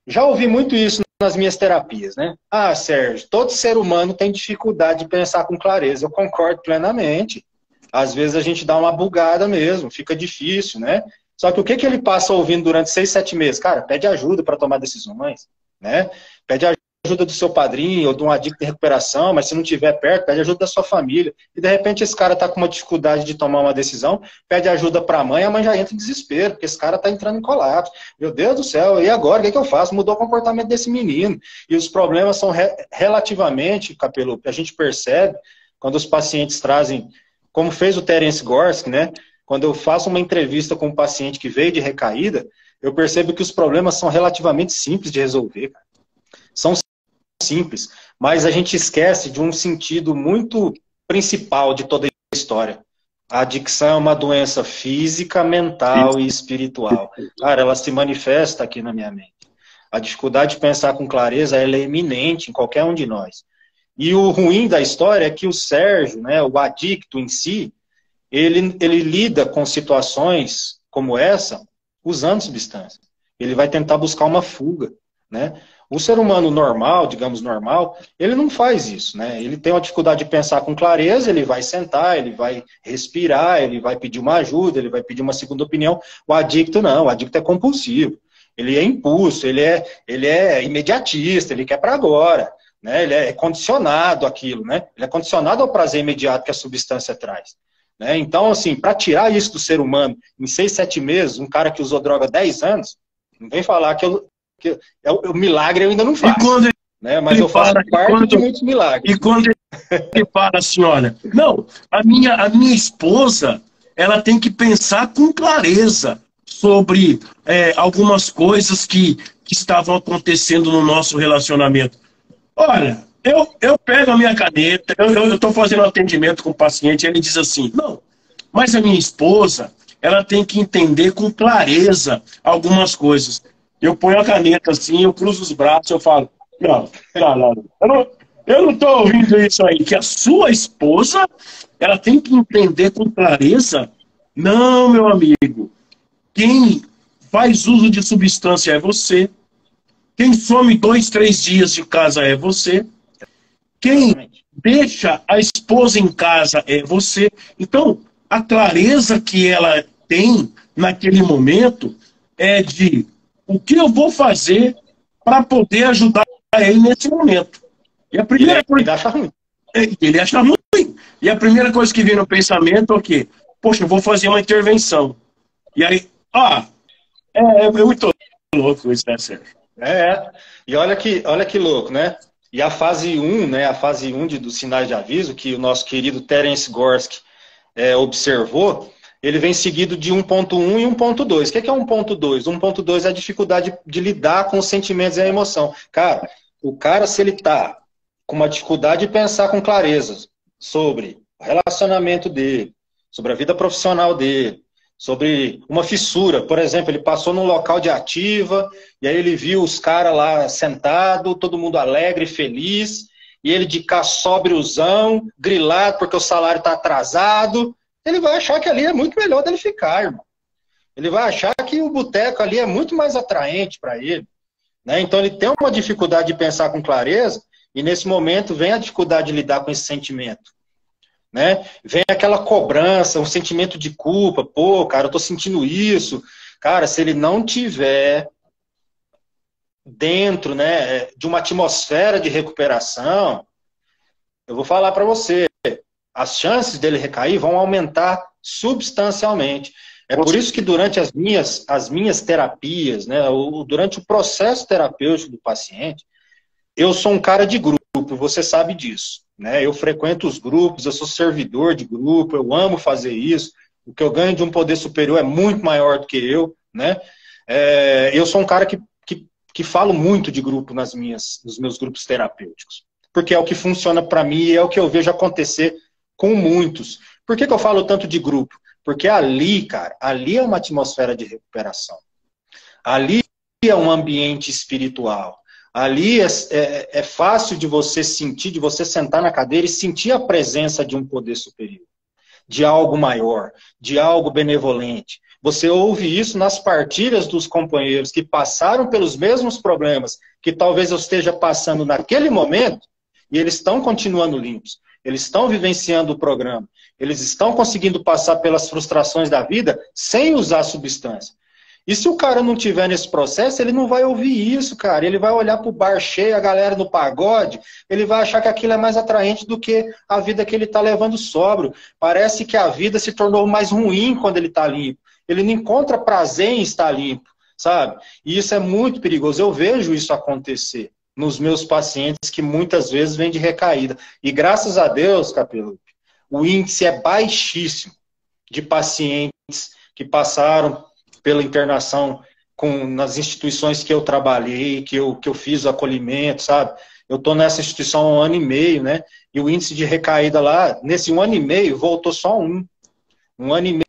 Speaker 2: Já ouvi muito isso nas minhas terapias, né? Ah, Sérgio, todo ser humano tem dificuldade de pensar com clareza. Eu concordo plenamente. Às vezes a gente dá uma bugada mesmo, fica difícil, né? Só que o que ele passa ouvindo durante 6, 7 meses? Cara, pede ajuda para tomar decisões, né? Pede ajuda do seu padrinho ou de um adicto em recuperação, mas se não estiver perto, pede ajuda da sua família. E de repente esse cara está com uma dificuldade de tomar uma decisão, pede ajuda para a mãe já entra em desespero, porque esse cara está entrando em colapso. Meu Deus do céu, e agora? O que eu faço? Mudou o comportamento desse menino. E os problemas são relativamente, Capelo, que a gente percebe quando os pacientes trazem, como fez o Terence Gorski, né? Quando eu faço uma entrevista com um paciente que veio de recaída, eu percebo que os problemas são relativamente simples de resolver, cara. São simples, mas a gente esquece de um sentido muito principal de toda a história. A adicção é uma doença física, mental e espiritual. Cara, ela se manifesta aqui na minha mente. A dificuldade de pensar com clareza, ela é iminente em qualquer um de nós. E o ruim da história é que o Sérgio, né, o adicto em si, ele lida com situações como essa usando substância. Ele vai tentar buscar uma fuga, né? O ser humano normal, digamos normal, ele não faz isso, né? Ele tem uma dificuldade de pensar com clareza, ele vai sentar, ele vai respirar, ele vai pedir uma ajuda, ele vai pedir uma segunda opinião. O adicto não, o adicto é compulsivo. Ele é impulso, ele é imediatista, ele quer para agora, né? Ele é condicionado àquilo, né? Ele é condicionado ao prazer imediato que a substância traz. Né? Então, assim, para tirar isso do ser humano em 6, 7 meses, um cara que usou droga há 10 anos, não vem falar que o milagre eu ainda não faço. né? Mas
Speaker 1: Ele
Speaker 2: eu faço
Speaker 1: fala,
Speaker 2: parte de muitos milagres.
Speaker 1: e quando ele fala assim, olha, não, a minha esposa, ela tem que pensar com clareza sobre algumas coisas que estavam acontecendo no nosso relacionamento. Olha, eu pego a minha caneta, eu estou fazendo um atendimento com o paciente, ele diz assim, não, mas a minha esposa, ela tem que entender com clareza algumas coisas. Eu ponho a caneta assim, eu cruzo os braços, eu falo, não. Eu não estou ouvindo isso aí, que a sua esposa, ela tem que entender com clareza. Não, meu amigo, quem faz uso de substância é você. Quem some 2, 3 dias de casa é você. Quem
Speaker 2: Exatamente.
Speaker 1: deixa a esposa em casa é você. Então, a clareza que ela tem naquele momento é de o que eu vou fazer para poder ajudar ele nesse momento. E a
Speaker 2: Ele
Speaker 1: primeira coisa,
Speaker 2: ainda acha ruim.
Speaker 1: ele acha ruim. E a primeira coisa que vem no pensamento é o quê? Poxa, eu vou fazer uma intervenção. E aí, é muito louco isso, né, Sérgio?
Speaker 2: E olha que louco, né? E a fase 1, né? A fase 1 dos sinais de aviso, que o nosso querido Terence Gorski observou, ele vem seguido de 1.1 e 1.2. O que é 1.2? 1.2 é a dificuldade de lidar com os sentimentos e a emoção. Cara, o cara, se ele tá com uma dificuldade de pensar com clareza sobre o relacionamento dele, sobre a vida profissional dele, sobre uma fissura, por exemplo, ele passou num local de ativa, e aí ele viu os caras lá sentado, todo mundo alegre, feliz, e ele de cá sóbriozão, grilado porque o salário está atrasado, ele vai achar que ali é muito melhor dele ficar, irmão. Ele vai achar que o boteco ali é muito mais atraente para ele, né? Então ele tem uma dificuldade de pensar com clareza, e nesse momento vem a dificuldade de lidar com esse sentimento. Né? Vem aquela cobrança, um sentimento de culpa, pô, cara, eu tô sentindo isso. Cara, se ele não tiver dentro, né, de uma atmosfera de recuperação, eu vou falar para você, as chances dele recair vão aumentar substancialmente. É por isso que durante as minhas terapias, né, durante o processo terapêutico do paciente, eu sou um cara de grupo, você sabe disso. Né? Eu frequento os grupos, eu sou servidor de grupo, eu amo fazer isso. O que eu ganho de um poder superior é muito maior do que eu. Né? Eu sou um cara que falo muito de grupo nos meus grupos terapêuticos. Porque é o que funciona para mim e é o que eu vejo acontecer com muitos. Por que eu falo tanto de grupo? Porque ali, cara, ali é uma atmosfera de recuperação. Ali é um ambiente espiritual. Ali é fácil de você sentir, de você sentar na cadeira e sentir a presença de um poder superior, de algo maior, de algo benevolente. Você ouve isso nas partilhas dos companheiros que passaram pelos mesmos problemas que talvez eu esteja passando naquele momento, e eles estão continuando limpos. Eles estão vivenciando o programa. Eles estão conseguindo passar pelas frustrações da vida sem usar substância. E se o cara não tiver nesse processo, ele não vai ouvir isso, cara. Ele vai olhar pro bar cheio, a galera no pagode, ele vai achar que aquilo é mais atraente do que a vida que ele tá levando sóbrio. Parece que a vida se tornou mais ruim quando ele tá limpo. Ele não encontra prazer em estar limpo, sabe? E isso é muito perigoso. Eu vejo isso acontecer nos meus pacientes que muitas vezes vêm de recaída. E graças a Deus, Capelupi, o índice é baixíssimo de pacientes que passaram pela internação nas instituições que eu trabalhei, que eu fiz o acolhimento, sabe? Eu estou nessa instituição há 1 ano e meio, né? E o índice de recaída lá, nesse 1 ano e meio, voltou só um. 1 ano e meio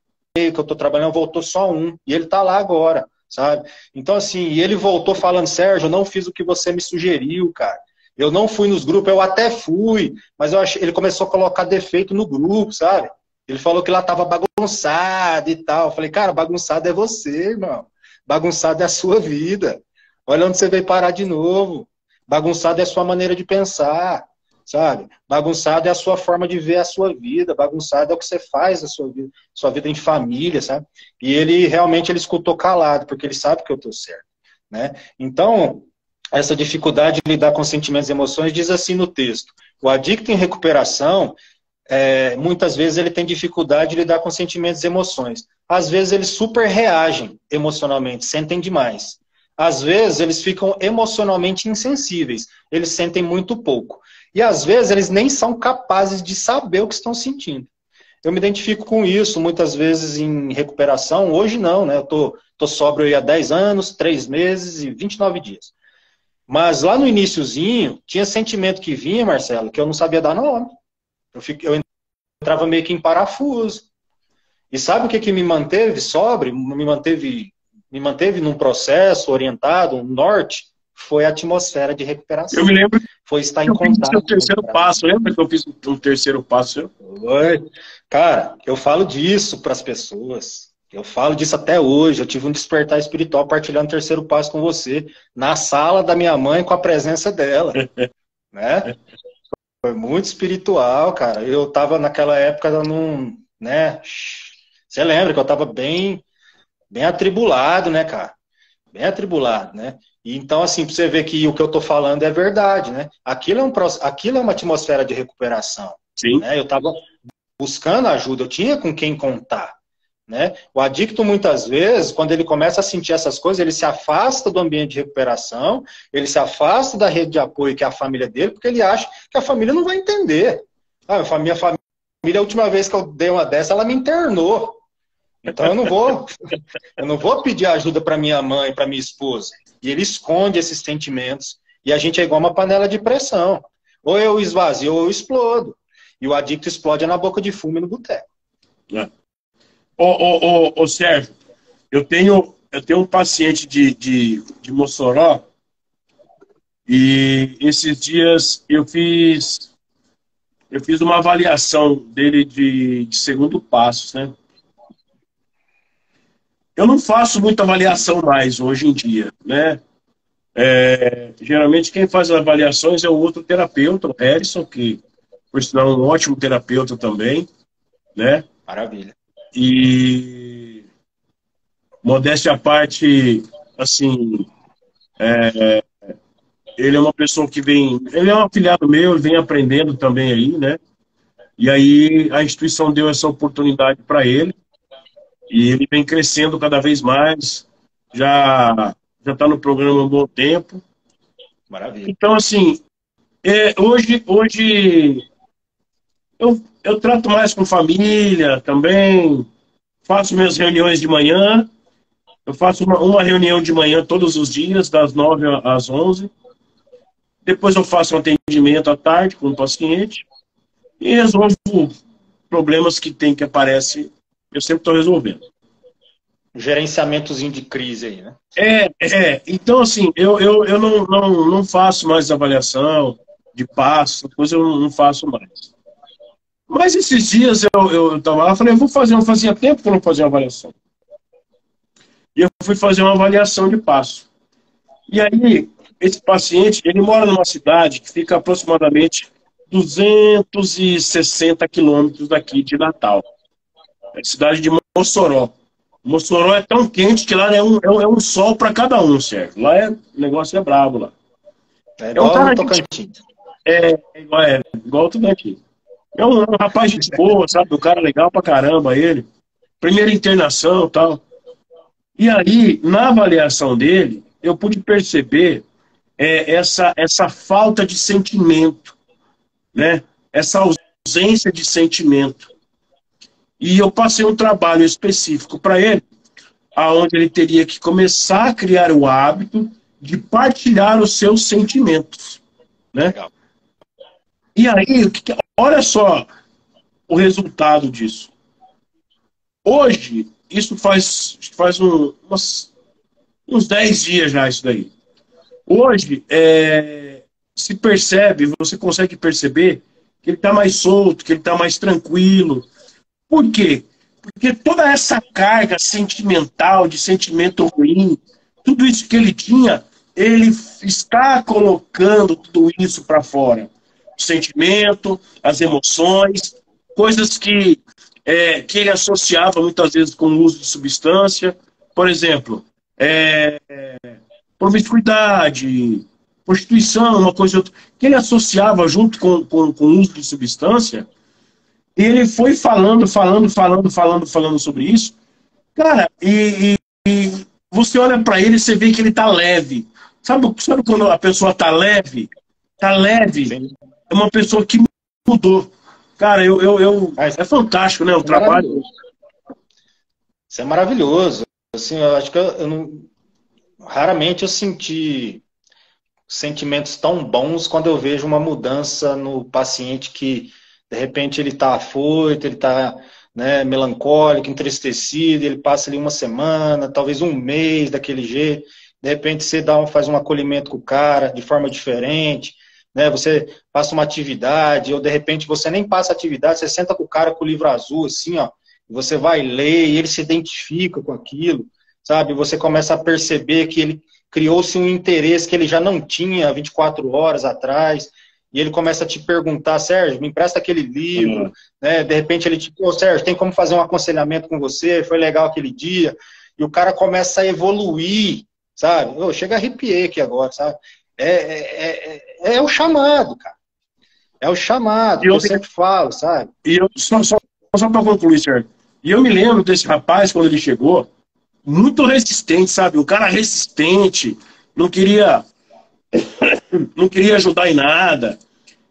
Speaker 2: que eu estou trabalhando, voltou só um. E ele está lá agora, sabe? Então, assim, e ele voltou falando, Sérgio, eu não fiz o que você me sugeriu, cara. Eu não fui nos grupos, eu até fui, mas ele começou a colocar defeito no grupo, sabe? Ele falou que lá tava bagunçado e tal. Eu falei, cara, bagunçado é você, irmão. Bagunçado é a sua vida. Olha onde você veio parar de novo. Bagunçado é a sua maneira de pensar, sabe? Bagunçado é a sua forma de ver a sua vida. Bagunçado é o que você faz na sua vida em família, sabe? E ele realmente escutou calado, porque ele sabe que eu tô certo, né? Então, essa dificuldade de lidar com sentimentos e emoções diz assim no texto. O adicto em recuperação, muitas vezes ele tem dificuldade de lidar com sentimentos e emoções. Às vezes eles super reagem emocionalmente, sentem demais. às vezes eles ficam emocionalmente insensíveis, eles sentem muito pouco. E às vezes eles nem são capazes de saber o que estão sentindo. Eu me identifico com isso, muitas vezes em recuperação, hoje não, né? Eu tô sóbrio aí há 10 anos, 3 meses e 29 dias. Mas lá no iniciozinho, tinha sentimento que vinha, Marcelo, que eu não sabia dar nome. Eu entrava meio que em parafuso. E sabe o que que me manteve sóbrio? Me manteve num processo orientado, um norte? Foi a atmosfera de recuperação.
Speaker 1: Eu me lembro
Speaker 2: Foi estar
Speaker 1: que
Speaker 2: em
Speaker 1: eu fiz
Speaker 2: contato
Speaker 1: o terceiro
Speaker 2: com
Speaker 1: passo. Lembra que eu fiz um terceiro passo?
Speaker 2: Oi. Cara, eu falo disso para as pessoas. Eu falo disso até hoje. Eu tive um despertar espiritual partilhando o terceiro passo com você, na sala da minha mãe, com a presença dela, né? Foi muito espiritual, cara. Eu tava naquela época num, né? Você lembra que eu tava bem atribulado, né, cara? Bem atribulado, né? E então, assim, pra você ver que o que eu tô falando é verdade, né? Aquilo é uma atmosfera de recuperação,
Speaker 1: Sim.
Speaker 2: né? Eu tava buscando ajuda, eu tinha com quem contar, né? O adicto, muitas vezes, quando ele começa a sentir essas coisas, ele se afasta do ambiente de recuperação, ele se afasta da rede de apoio que é a família dele, porque ele acha que a família não vai entender. Ah, minha família, a última vez que eu dei uma dessa, ela me internou. Então eu não vou pedir ajuda para minha mãe, para minha esposa. E ele esconde esses sentimentos. E a gente é igual uma panela de pressão. Ou eu esvazio ou eu explodo. E o adicto explode na boca de fumo e no boteco.
Speaker 1: É. Ô, Sérgio, eu tenho um paciente de Mossoró e esses dias eu fiz uma avaliação dele de segundo passo, né? Eu não faço muita avaliação mais hoje em dia, né? Geralmente quem faz as avaliações é o outro terapeuta, o Harrison, que por sinal é um ótimo terapeuta também, né?
Speaker 2: Maravilha.
Speaker 1: E modéstia à parte, assim, ele é uma pessoa que ele é um afiliado meu, ele vem aprendendo também aí, né? E aí a instituição deu essa oportunidade para ele e ele vem crescendo cada vez mais, já está no programa há um bom tempo.
Speaker 2: Maravilha.
Speaker 1: Então, assim, hoje eu trato mais com família também, faço minhas reuniões de manhã, eu faço uma reunião de manhã todos os dias, das 9 às 11. Depois eu faço um atendimento à tarde com o paciente e resolvo problemas que aparecem, eu sempre estou resolvendo.
Speaker 2: Gerenciamentozinho de crise aí, né?
Speaker 1: Então assim, eu não faço mais avaliação de passo, coisa eu não faço mais. Mas esses dias eu estava lá, falei, fazia tempo que eu não fazia uma avaliação. E eu fui fazer uma avaliação de passo. E aí, esse paciente, ele mora numa cidade que fica aproximadamente 260 quilômetros daqui de Natal. É a cidade de Mossoró. Mossoró é tão quente que lá é um sol para cada um, certo? Lá o negócio é brabo lá.
Speaker 2: É
Speaker 1: É um
Speaker 2: igual
Speaker 1: cara
Speaker 2: no
Speaker 1: que
Speaker 2: Tocantins.
Speaker 1: igual tudo aqui. É um rapaz de boa, sabe? Um cara legal pra caramba, ele. Primeira internação e tal. E aí, na avaliação dele, eu pude perceber essa falta de sentimento, né? Essa ausência de sentimento. E eu passei um trabalho específico para ele, aonde ele teria que começar a criar o hábito de partilhar os seus sentimentos, né?
Speaker 2: Legal.
Speaker 1: E aí, olha só o resultado disso. Hoje, isso faz uns 10 dias já, isso daí. Hoje, se percebe, você consegue perceber que ele está mais solto, que ele está mais tranquilo. Por quê? Porque toda essa carga sentimental, de sentimento ruim, tudo isso que ele tinha, ele está colocando tudo isso para fora. O sentimento, as emoções, coisas que ele associava muitas vezes com o uso de substância. Por exemplo, promiscuidade, prostituição, uma coisa e outra, que ele associava junto com o uso de substância. E ele foi falando sobre isso. Cara, você olha para ele e você vê que ele tá leve. Sabe quando a pessoa tá leve? Tá leve.
Speaker 2: Sim.
Speaker 1: É uma pessoa que mudou. Cara, é fantástico, né? O
Speaker 2: É
Speaker 1: trabalho.
Speaker 2: maravilhoso. Isso é maravilhoso. Assim, eu acho que eu não, raramente eu senti sentimentos tão bons quando eu vejo uma mudança no paciente que, de repente, ele está afoito, ele está, né, melancólico, entristecido, ele passa ali uma semana, talvez um mês daquele jeito, de repente você faz um acolhimento com o cara de forma diferente, né, você passa uma atividade, ou de repente você nem passa atividade, você senta com o cara com o livro azul, assim, ó, e você vai ler e ele se identifica com aquilo, sabe? Você começa a perceber que ele criou-se um interesse que ele já não tinha 24 horas atrás, e ele começa a te perguntar, Sérgio, me empresta aquele livro, né? De repente ele te, ô Sérgio, tem como fazer um aconselhamento com você, foi legal aquele dia, e o cara começa a evoluir, sabe? Chega a arrepiei aqui agora, sabe? É o chamado, cara. É o chamado,
Speaker 1: E
Speaker 2: que eu
Speaker 1: eu,
Speaker 2: sempre falo, sabe?
Speaker 1: e eu só para concluir, Sérgio. E eu me lembro desse rapaz, quando ele chegou, muito resistente, sabe? O cara resistente, não queria, não queria ajudar em nada.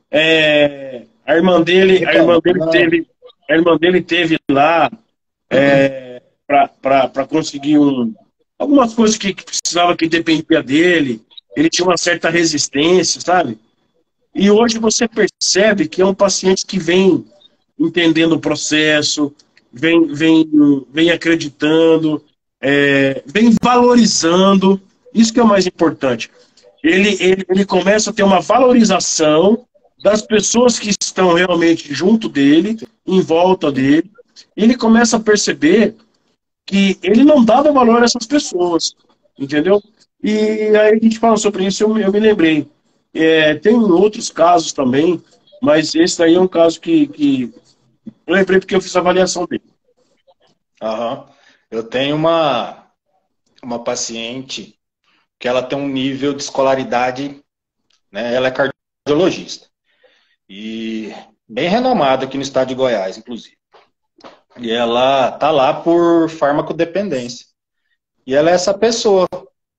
Speaker 2: Reclamando.
Speaker 1: A irmã dele teve lá para conseguir algumas coisas que precisava, que dependia dele. Ele tinha uma certa resistência, sabe? E hoje você percebe que é um paciente que vem entendendo o processo, vem acreditando, vem valorizando. Isso que é o mais importante. Ele começa a ter uma valorização das pessoas que estão realmente junto dele, em volta dele. E ele começa a perceber que ele não dava valor a essas pessoas, entendeu? E aí a gente fala sobre isso, eu me lembrei. Tem outros casos também, mas esse daí é um caso que eu lembrei porque eu fiz a avaliação dele.
Speaker 2: Aham. Eu tenho uma paciente que ela tem um nível de escolaridade, né? Ela é cardiologista e bem renomada aqui no estado de Goiás, inclusive. E ela tá lá por farmacodependência. E ela é essa pessoa,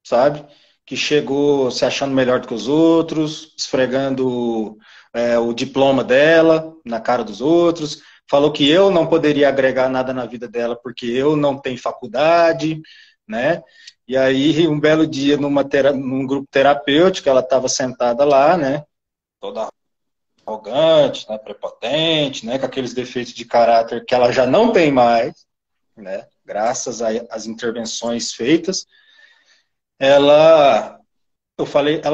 Speaker 2: sabe? Que chegou se achando melhor do que os outros, esfregando o diploma dela na cara dos outros, falou que eu não poderia agregar nada na vida dela porque eu não tenho faculdade, né? E aí, um belo dia, num grupo terapêutico, ela estava sentada lá, né? Toda arrogante, né? Prepotente, né? Com aqueles defeitos de caráter que ela já não tem mais, né? Graças às intervenções feitas. Ela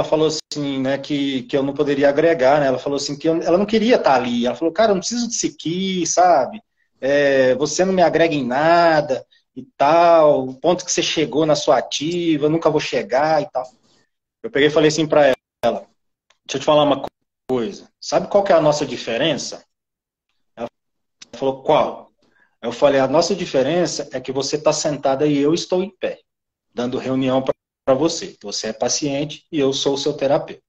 Speaker 2: falou assim, né, que eu não poderia agregar, né? Ela falou assim que ela não queria estar ali. Ela falou, cara, eu não preciso disso aqui, sabe? Você não me agrega em nada e tal. O ponto que você chegou na sua ativa, eu nunca vou chegar e tal. Eu peguei e falei assim para ela, deixa eu te falar uma coisa. Sabe qual que é a nossa diferença? Ela falou, qual? Eu falei, a nossa diferença é que você está sentada e eu estou em pé, dando reunião para você. Você é paciente e eu sou o seu terapeuta.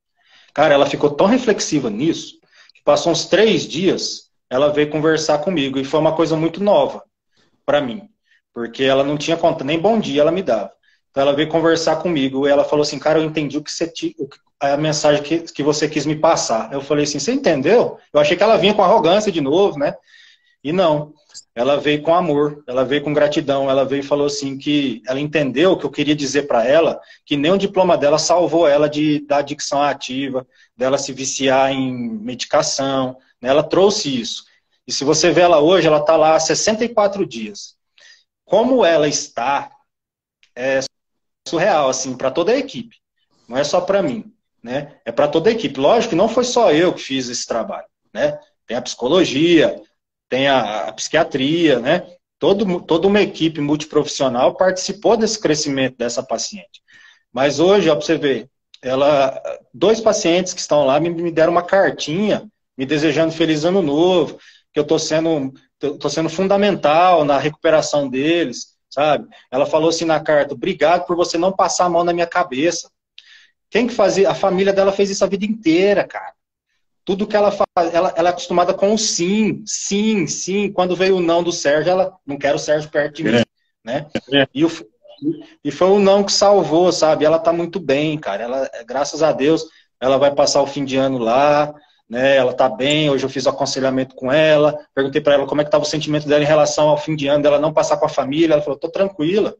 Speaker 2: Cara, ela ficou tão reflexiva nisso, que passou uns 3 dias, ela veio conversar comigo, e foi uma coisa muito nova para mim, porque ela não tinha conta, nem bom dia ela me dava. Então ela veio conversar comigo, e ela falou assim, cara, eu entendi a mensagem que você quis me passar. Eu falei assim, você entendeu? Eu achei que ela vinha com arrogância de novo, né? E não, ela veio com amor, ela veio com gratidão, ela veio e falou assim que ela entendeu que eu queria dizer para ela que nem o diploma dela salvou ela da adicção ativa, dela se viciar em medicação, né? Ela trouxe isso. E se você vê ela hoje, ela está lá há 64 dias. Como ela está, é surreal, assim, para toda a equipe. Não é só para mim, né? É para toda a equipe. Lógico que não foi só eu que fiz esse trabalho, né? Tem a psicologia, tem a psiquiatria, né? Toda uma equipe multiprofissional participou desse crescimento dessa paciente. Mas hoje, ó, para você ver, 2 pacientes que estão lá me deram uma cartinha me desejando feliz ano novo, que eu tô sendo fundamental na recuperação deles, sabe? Ela falou assim na carta, obrigado por você não passar a mão na minha cabeça. Quem que fazia? A família dela fez isso a vida inteira, cara. Tudo que ela faz, ela é acostumada com o sim, sim, sim. Quando veio o não do Sérgio, ela não quer o Sérgio perto de mim, né? E E foi o não que salvou, sabe? Ela tá muito bem, cara. Ela, graças a Deus, ela vai passar o fim de ano lá, né? Ela tá bem. Hoje eu fiz o aconselhamento com ela. Perguntei para ela como é que tava o sentimento dela em relação ao fim de ano, dela não passar com a família. Ela falou: tô tranquila,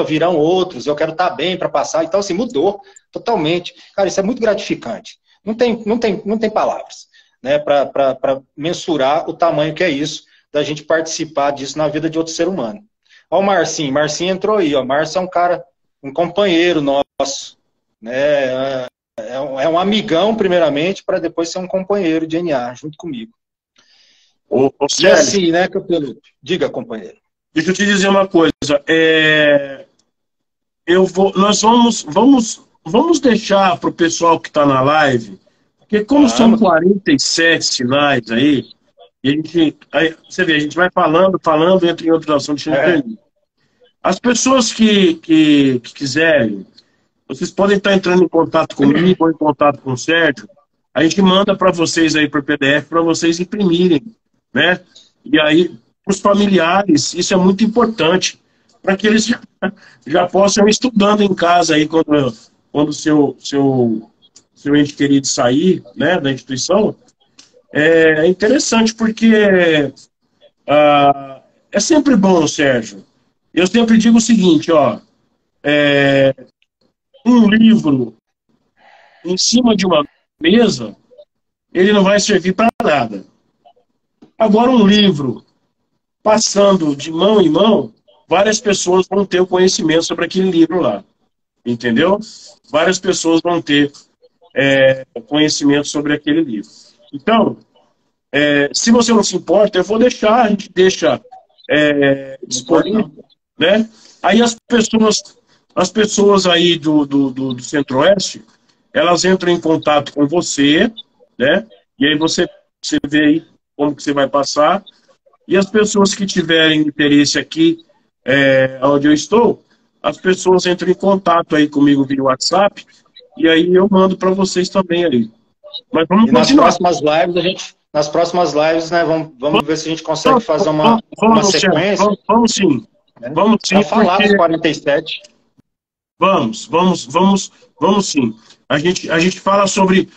Speaker 2: virão outros. Eu quero estar bem para passar. Então, assim, mudou totalmente. Cara, isso é muito gratificante. Não tem palavras, né? Para mensurar o tamanho que é isso, da gente participar disso na vida de outro ser humano. Ó, o Marcinho. Marcinho entrou aí, ó. Márcio é um cara, um companheiro nosso, né? É um amigão, primeiramente, para depois ser um companheiro de NA, junto comigo.
Speaker 1: Ô,
Speaker 2: E
Speaker 1: Sérgio,
Speaker 2: assim, né, Capeluto? Diga, companheiro.
Speaker 1: deixa eu te dizer uma coisa. Nós vamos deixar para o pessoal que está na live, porque como são
Speaker 2: Vamos.
Speaker 1: 47 sinais aí, e você vê, a gente vai falando, entra em outro assunto, a gente não
Speaker 2: É.
Speaker 1: termina. As pessoas que quiserem, vocês podem estar entrando em contato comigo ou em contato com o Sérgio. A gente manda para vocês aí por PDF para vocês imprimirem, né? E aí, para os familiares, isso é muito importante para que eles já possam ir estudando em casa aí quando o seu ente querido sair, né, da instituição. É interessante porque é sempre bom, Sérgio. Eu sempre digo o seguinte, ó, um livro em cima de uma mesa, ele não vai servir para nada. Agora, um livro passando de mão em mão, várias pessoas vão ter o conhecimento sobre aquele livro lá. Entendeu? Várias pessoas vão ter conhecimento sobre aquele livro. Então, se você não se importa, eu vou deixar, a gente deixa disponível, né? Aí as pessoas aí do Centro-Oeste, elas entram em contato com você, né? E aí você vê aí como que você vai passar. E as pessoas que tiverem interesse aqui, onde eu estou, as pessoas entram em contato aí comigo via WhatsApp, e aí eu mando para vocês também aí. Mas vamos
Speaker 2: E nas
Speaker 1: continuar.
Speaker 2: próximas lives, né, vamos ver se a gente consegue fazer uma sequência.
Speaker 1: Vamos sim.
Speaker 2: Né,
Speaker 1: Vamos sim,
Speaker 2: para falar
Speaker 1: porque
Speaker 2: dos 47.
Speaker 1: vamos sim. A gente fala sobre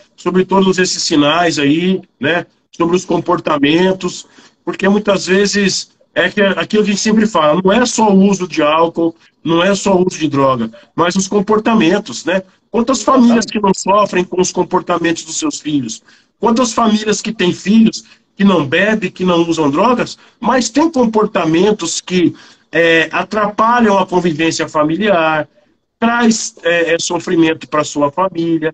Speaker 1: todos esses sinais aí, né? Sobre os comportamentos, porque muitas vezes aquilo que a gente sempre fala, não é só o uso de álcool, não é só o uso de droga, mas os comportamentos, né? Quantas famílias que não sofrem com os comportamentos dos seus filhos? Quantas famílias que têm filhos que não bebem, que não usam drogas, mas têm comportamentos que atrapalham a convivência familiar, traz sofrimento para sua família,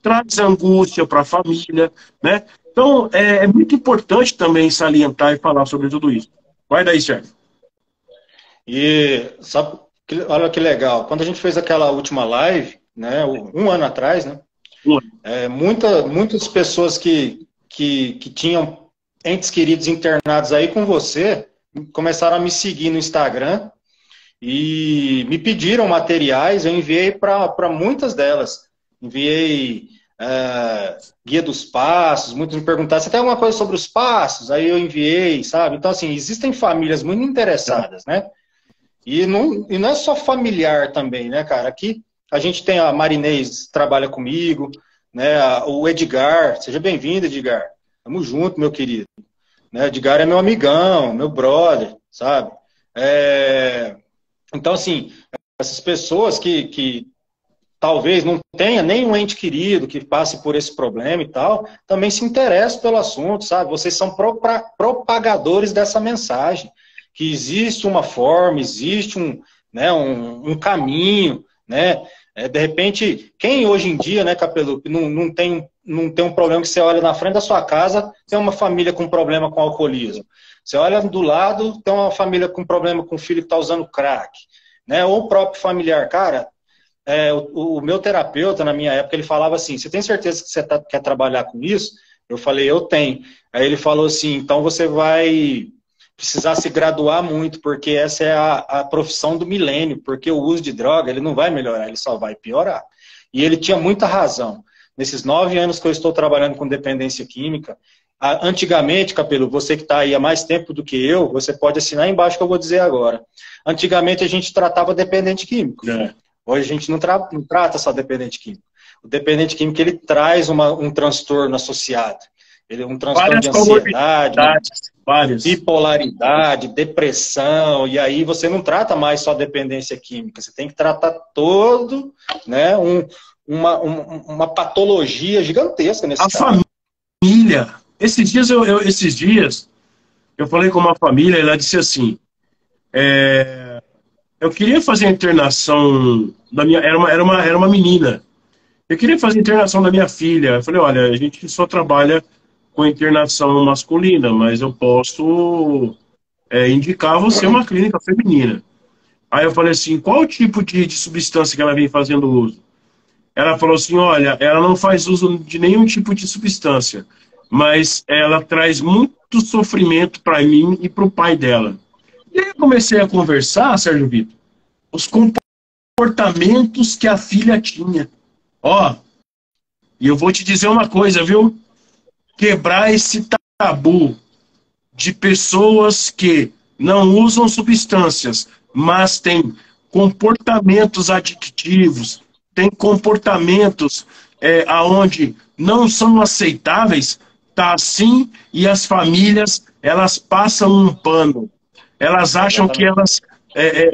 Speaker 1: traz angústia para a família, né? Então, é muito importante também salientar e falar sobre tudo isso. Vai daí, Sérgio.
Speaker 2: E sabe, olha que legal, quando a gente fez aquela última live, né, um ano atrás, né, muitas pessoas que tinham entes queridos internados aí com você começaram a me seguir no Instagram e me pediram materiais. Eu enviei para muitas delas. Enviei guia dos passos, muitos me perguntaram: você tem alguma coisa sobre os passos? Aí eu enviei, sabe? Então, assim, existem famílias muito interessadas, né? E não é só familiar também, né, cara? Aqui a gente tem a Marinês, que trabalha comigo, né? O Edgar, seja bem-vindo, Edgar. Tamo junto, meu querido. Né? Edgar é meu amigão, meu brother, sabe? Então, assim, essas pessoas que talvez não tenha nenhum ente querido que passe por esse problema e tal, também se interessam pelo assunto, sabe? Vocês são propagadores dessa mensagem, que existe uma forma, existe um caminho, né? De repente, quem hoje em dia, né, Capelupi, não tem um problema que você olha na frente da sua casa, tem uma família com problema com alcoolismo. Você olha do lado, tem uma família com problema com o filho que está usando crack, né? Ou o próprio familiar. Cara, o meu terapeuta, na minha época, ele falava assim: você tem certeza que você quer trabalhar com isso? Eu falei: eu tenho. Aí ele falou assim: então você vai precisar se graduar muito, porque essa é a profissão do milênio, porque o uso de droga, ele não vai melhorar, ele só vai piorar. E ele tinha muita razão. Nesses 9 anos que eu estou trabalhando com dependência química, Antigamente, Capelo, você que está aí há mais tempo do que eu, você pode assinar embaixo que eu vou dizer agora. Antigamente a gente tratava dependente químico. Hoje a gente não trata só dependente químico. O dependente químico ele traz um transtorno associado. Ele é um transtorno de ansiedade, bipolaridade, depressão, e aí você não trata mais só dependência química, você tem que tratar todo, né, uma patologia gigantesca nesse caso.
Speaker 1: Família. Esses dias eu falei com uma família, ela disse assim, eu queria fazer a internação da minha, era uma menina. Eu queria fazer a internação da minha filha. Eu falei, olha, a gente só trabalha com internação masculina, mas eu posso indicar você uma clínica feminina. Aí eu falei assim, qual o tipo de substância que ela vem fazendo uso? Ela falou assim, olha, ela não faz uso de nenhum tipo de substância, mas ela traz muito sofrimento para mim e para o pai dela. E aí eu comecei a conversar, Sérgio Vitor, os comportamentos que a filha tinha. Ó, e eu vou te dizer uma coisa, viu? Quebrar esse tabu de pessoas que não usam substâncias, mas têm comportamentos adictivos, têm comportamentos aonde não são aceitáveis, tá assim, e as famílias, elas passam um pano. Elas acham que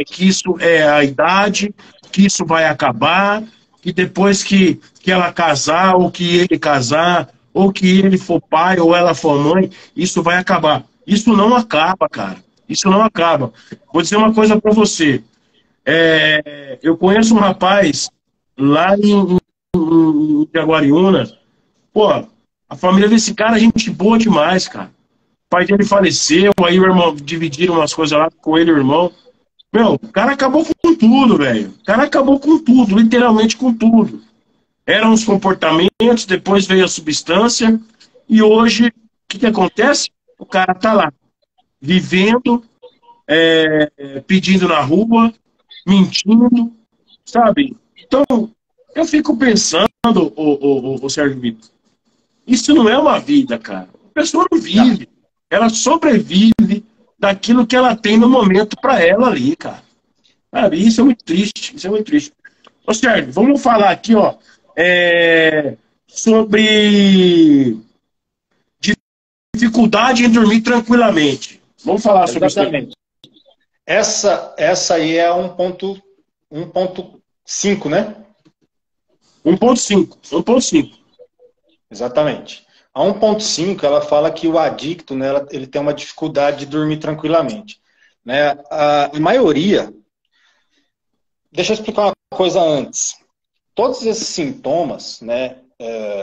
Speaker 1: que isso é a idade, que isso vai acabar, que depois que ela casar, ou que ele casar, ou que ele for pai, ou ela for mãe, isso vai acabar. Isso não acaba, cara. Isso não acaba. Vou dizer uma coisa para você. Eu conheço um rapaz lá em Jaguariúna. Pô, a família desse cara é gente boa demais, cara. O pai dele faleceu, aí o irmão dividiram umas coisas lá com ele e o irmão. Meu, o cara acabou com tudo, velho. O cara acabou com tudo, literalmente com tudo. Eram os comportamentos, depois veio a substância, e hoje, o que acontece? O cara tá lá, vivendo, pedindo na rua, mentindo, sabe? Então, eu fico pensando, o Sérgio Vitor, isso não é uma vida, cara. A pessoa não vive, ela sobrevive daquilo que ela tem no momento para ela ali, cara. Sabe? Isso é muito triste, isso é muito triste. Ô, Sérgio, vamos falar aqui, ó, sobre dificuldade em dormir tranquilamente. Vamos falar sobre isso também.
Speaker 2: Essa aí é 1.5, né?
Speaker 1: 1.5.
Speaker 2: Exatamente. A 1.5, ela fala que o adicto, né, ele tem uma dificuldade de dormir tranquilamente. Né? A maioria... Deixa eu explicar uma coisa antes. Todos esses sintomas, né,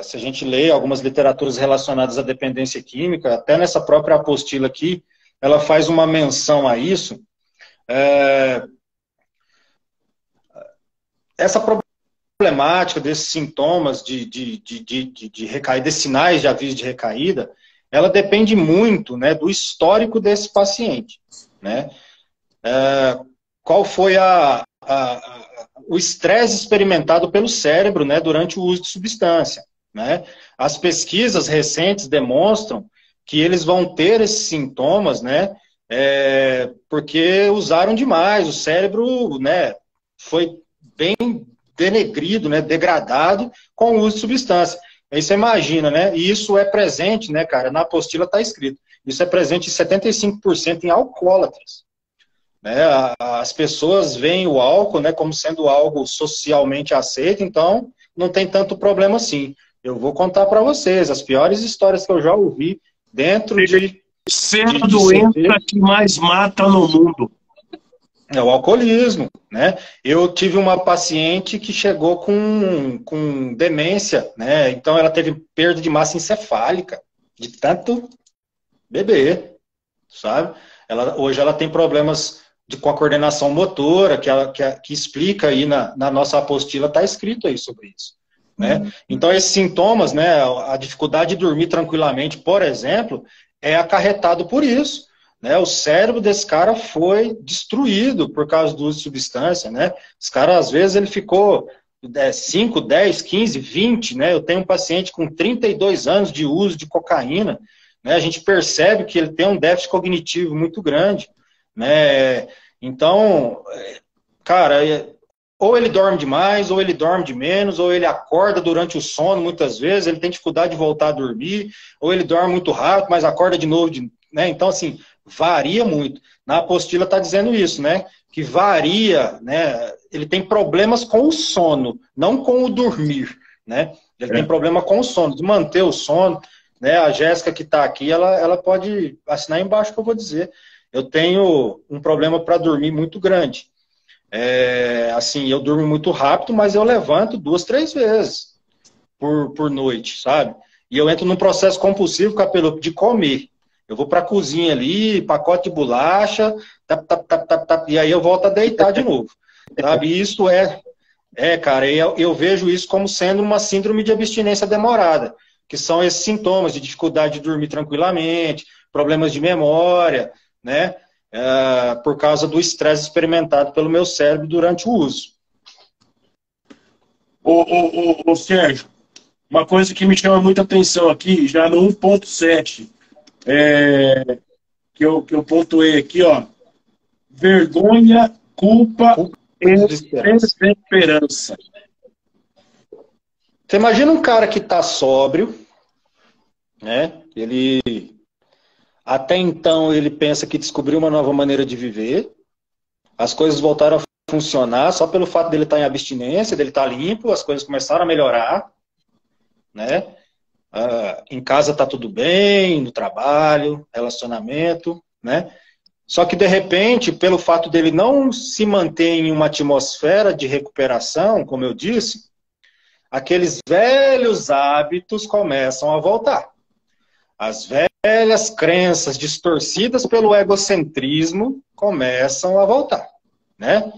Speaker 2: se a gente lê algumas literaturas relacionadas à dependência química, até nessa própria apostila aqui, ela faz uma menção a isso. Essa problemática desses sintomas de recaída, desses sinais de aviso de recaída, ela depende muito, né, do histórico desse paciente. Né? Qual foi o estresse experimentado pelo cérebro, né, durante o uso de substância. Né? As pesquisas recentes demonstram que eles vão ter esses sintomas, né, porque usaram demais. O cérebro, né, foi bem denegrido, né, degradado com o uso de substância. Aí você imagina, né, e isso é presente, né, cara, na apostila está escrito, isso é presente em 75% em alcoólatras. Né, as pessoas veem o álcool, né, como sendo algo socialmente aceito, então não tem tanto problema assim. Eu vou contar para vocês as piores histórias que eu já ouvi dentro de...
Speaker 1: Ser a doença que mais mata no mundo.
Speaker 2: É o alcoolismo, né? Eu tive uma paciente que chegou com demência, né? Então ela teve perda de massa encefálica, de tanto beber, sabe? Hoje ela tem problemas com a coordenação motora, que explica aí na nossa apostila, está escrito aí sobre isso. Né? Então, esses sintomas, né, a dificuldade de dormir tranquilamente, por exemplo, é acarretado por isso. Né? O cérebro desse cara foi destruído por causa do uso de substância. Né? Esse cara, às vezes, ele ficou 5, 10, 15, 20. Né? Eu tenho um paciente com 32 anos de uso de cocaína, né? A gente percebe que ele tem um déficit cognitivo muito grande, né? Então, cara, ou ele dorme demais, ou ele dorme de menos, ou ele acorda durante o sono muitas vezes, ele tem dificuldade de voltar a dormir, ou ele dorme muito rápido, mas acorda de novo, né? Então, assim, varia muito. Na apostila está dizendo isso, né? Que varia, né? Ele tem problemas com o sono, não com o dormir, né? Ele tem problema com o sono, de manter o sono, né? A Jéssica que está aqui, ela pode assinar embaixo que eu vou dizer. Eu tenho um problema para dormir muito grande. Assim, eu durmo muito rápido, mas eu levanto 2, 3 vezes por noite, sabe? E eu entro num processo compulsivo, Capeludo, de comer. Eu vou para a cozinha ali, pacote de bolacha, e aí eu volto a deitar de novo, sabe? E isso cara, eu vejo isso como sendo uma síndrome de abstinência demorada, que são esses sintomas de dificuldade de dormir tranquilamente, problemas de memória, né? Por causa do estresse experimentado pelo meu cérebro durante o uso.
Speaker 1: Ô, Sérgio, uma coisa que me chama muita atenção aqui, já no 1.7, que eu pontuei aqui, ó, vergonha, culpa e desesperança.
Speaker 2: Você imagina um cara que está sóbrio, né? Até então ele pensa que descobriu uma nova maneira de viver, as coisas voltaram a funcionar só pelo fato dele estar em abstinência, dele estar limpo, as coisas começaram a melhorar, né? Em casa está tudo bem, no trabalho, relacionamento, né? Só que, de repente, pelo fato dele não se manter em uma atmosfera de recuperação, como eu disse, aqueles velhos hábitos começam a voltar. As velhas crenças distorcidas pelo egocentrismo começam a voltar, né?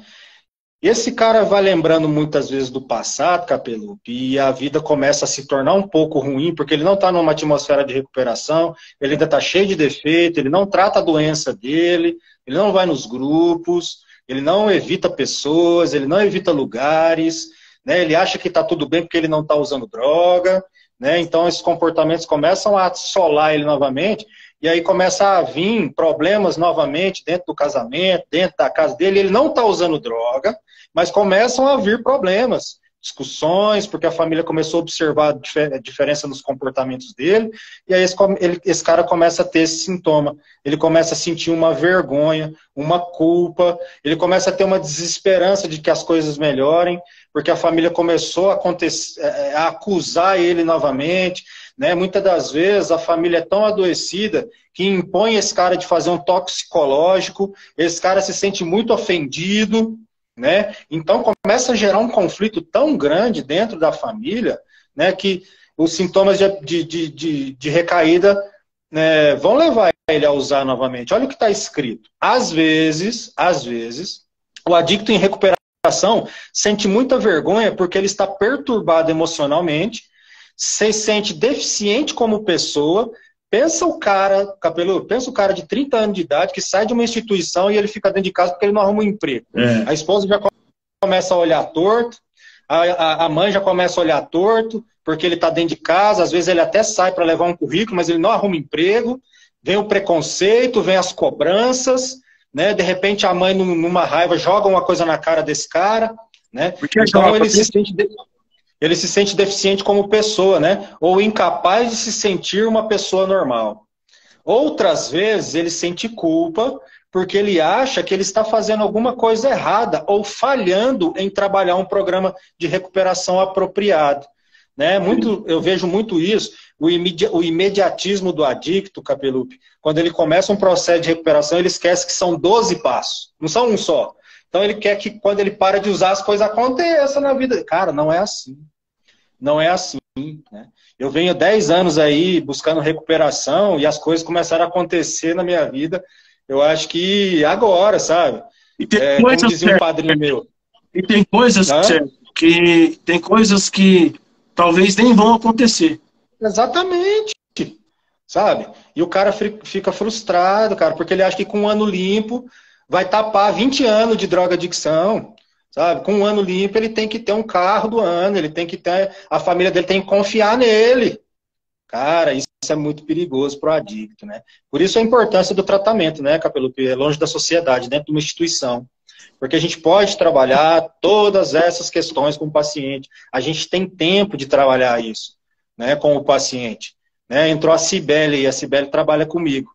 Speaker 2: Esse cara vai lembrando muitas vezes do passado, Capeludo, e a vida começa a se tornar um pouco ruim, porque ele não está numa atmosfera de recuperação, ele ainda está cheio de defeito, ele não trata a doença dele, ele não vai nos grupos, ele não evita pessoas, ele não evita lugares, né? Ele acha que está tudo bem porque ele não está usando droga, né? Então esses comportamentos começam a assolar ele novamente, e aí começa a vir problemas novamente dentro do casamento, dentro da casa dele. Ele não está usando droga, mas começam a vir problemas, discussões, porque a família começou a observar a diferença nos comportamentos dele, e aí esse cara começa a ter esse sintoma. Ele começa a sentir uma vergonha, uma culpa, ele começa a ter uma desesperança de que as coisas melhorem, porque a família começou a acusar ele novamente, né? Muitas das vezes a família é tão adoecida que impõe esse cara de fazer um toque psicológico, esse cara se sente muito ofendido, né? Então começa a gerar um conflito tão grande dentro da família, né, que os sintomas de recaída, né, vão levar ele a usar novamente. Olha o que está escrito. Às vezes, o adicto em recuperação sente muita vergonha porque ele está perturbado emocionalmente, se sente deficiente como pessoa. Pensa o cara, Capeludo, pensa o cara de 30 anos de idade que sai de uma instituição e ele fica dentro de casa porque ele não arruma um emprego. A esposa já começa a olhar torto, a mãe já começa a olhar torto, porque ele está dentro de casa, às vezes ele até sai para levar um currículo, mas ele não arruma emprego, vem o preconceito, vem as cobranças, né? De repente a mãe, numa raiva, joga uma coisa na cara desse cara, né? Então ele se sente deficiente como pessoa, né? Ou incapaz de se sentir uma pessoa normal. Outras vezes ele sente culpa porque ele acha que ele está fazendo alguma coisa errada ou falhando em trabalhar um programa de recuperação apropriado, né? Eu vejo muito isso, o imediatismo do adicto, Capeludo. Quando ele começa um processo de recuperação, ele esquece que são 12 passos, não são um só. Então ele quer que quando ele para de usar as coisas aconteçam na vida. Cara, não é assim. Não é assim, né? Eu venho 10 anos aí buscando recuperação e as coisas começaram a acontecer na minha vida. Eu acho que agora, sabe?
Speaker 1: E tem coisas,
Speaker 2: como dizia um padrinho meu.
Speaker 1: E tem coisas, tem coisas que talvez nem vão acontecer.
Speaker 2: Exatamente. Sabe? E o cara fica frustrado, cara, porque ele acha que com um ano limpo vai tapar 20 anos de droga-adicção. Sabe? Com um ano limpo, ele tem que ter um carro do ano, ele tem que ter. A família dele tem que confiar nele. Cara, isso é muito perigoso para o adicto, né? Por isso a importância do tratamento, né, Capelupi? É longe da sociedade, dentro de uma instituição. Porque a gente pode trabalhar todas essas questões com o paciente. A gente tem tempo de trabalhar isso, né, com o paciente. Né? Entrou a Cibele e a Cibele trabalha comigo.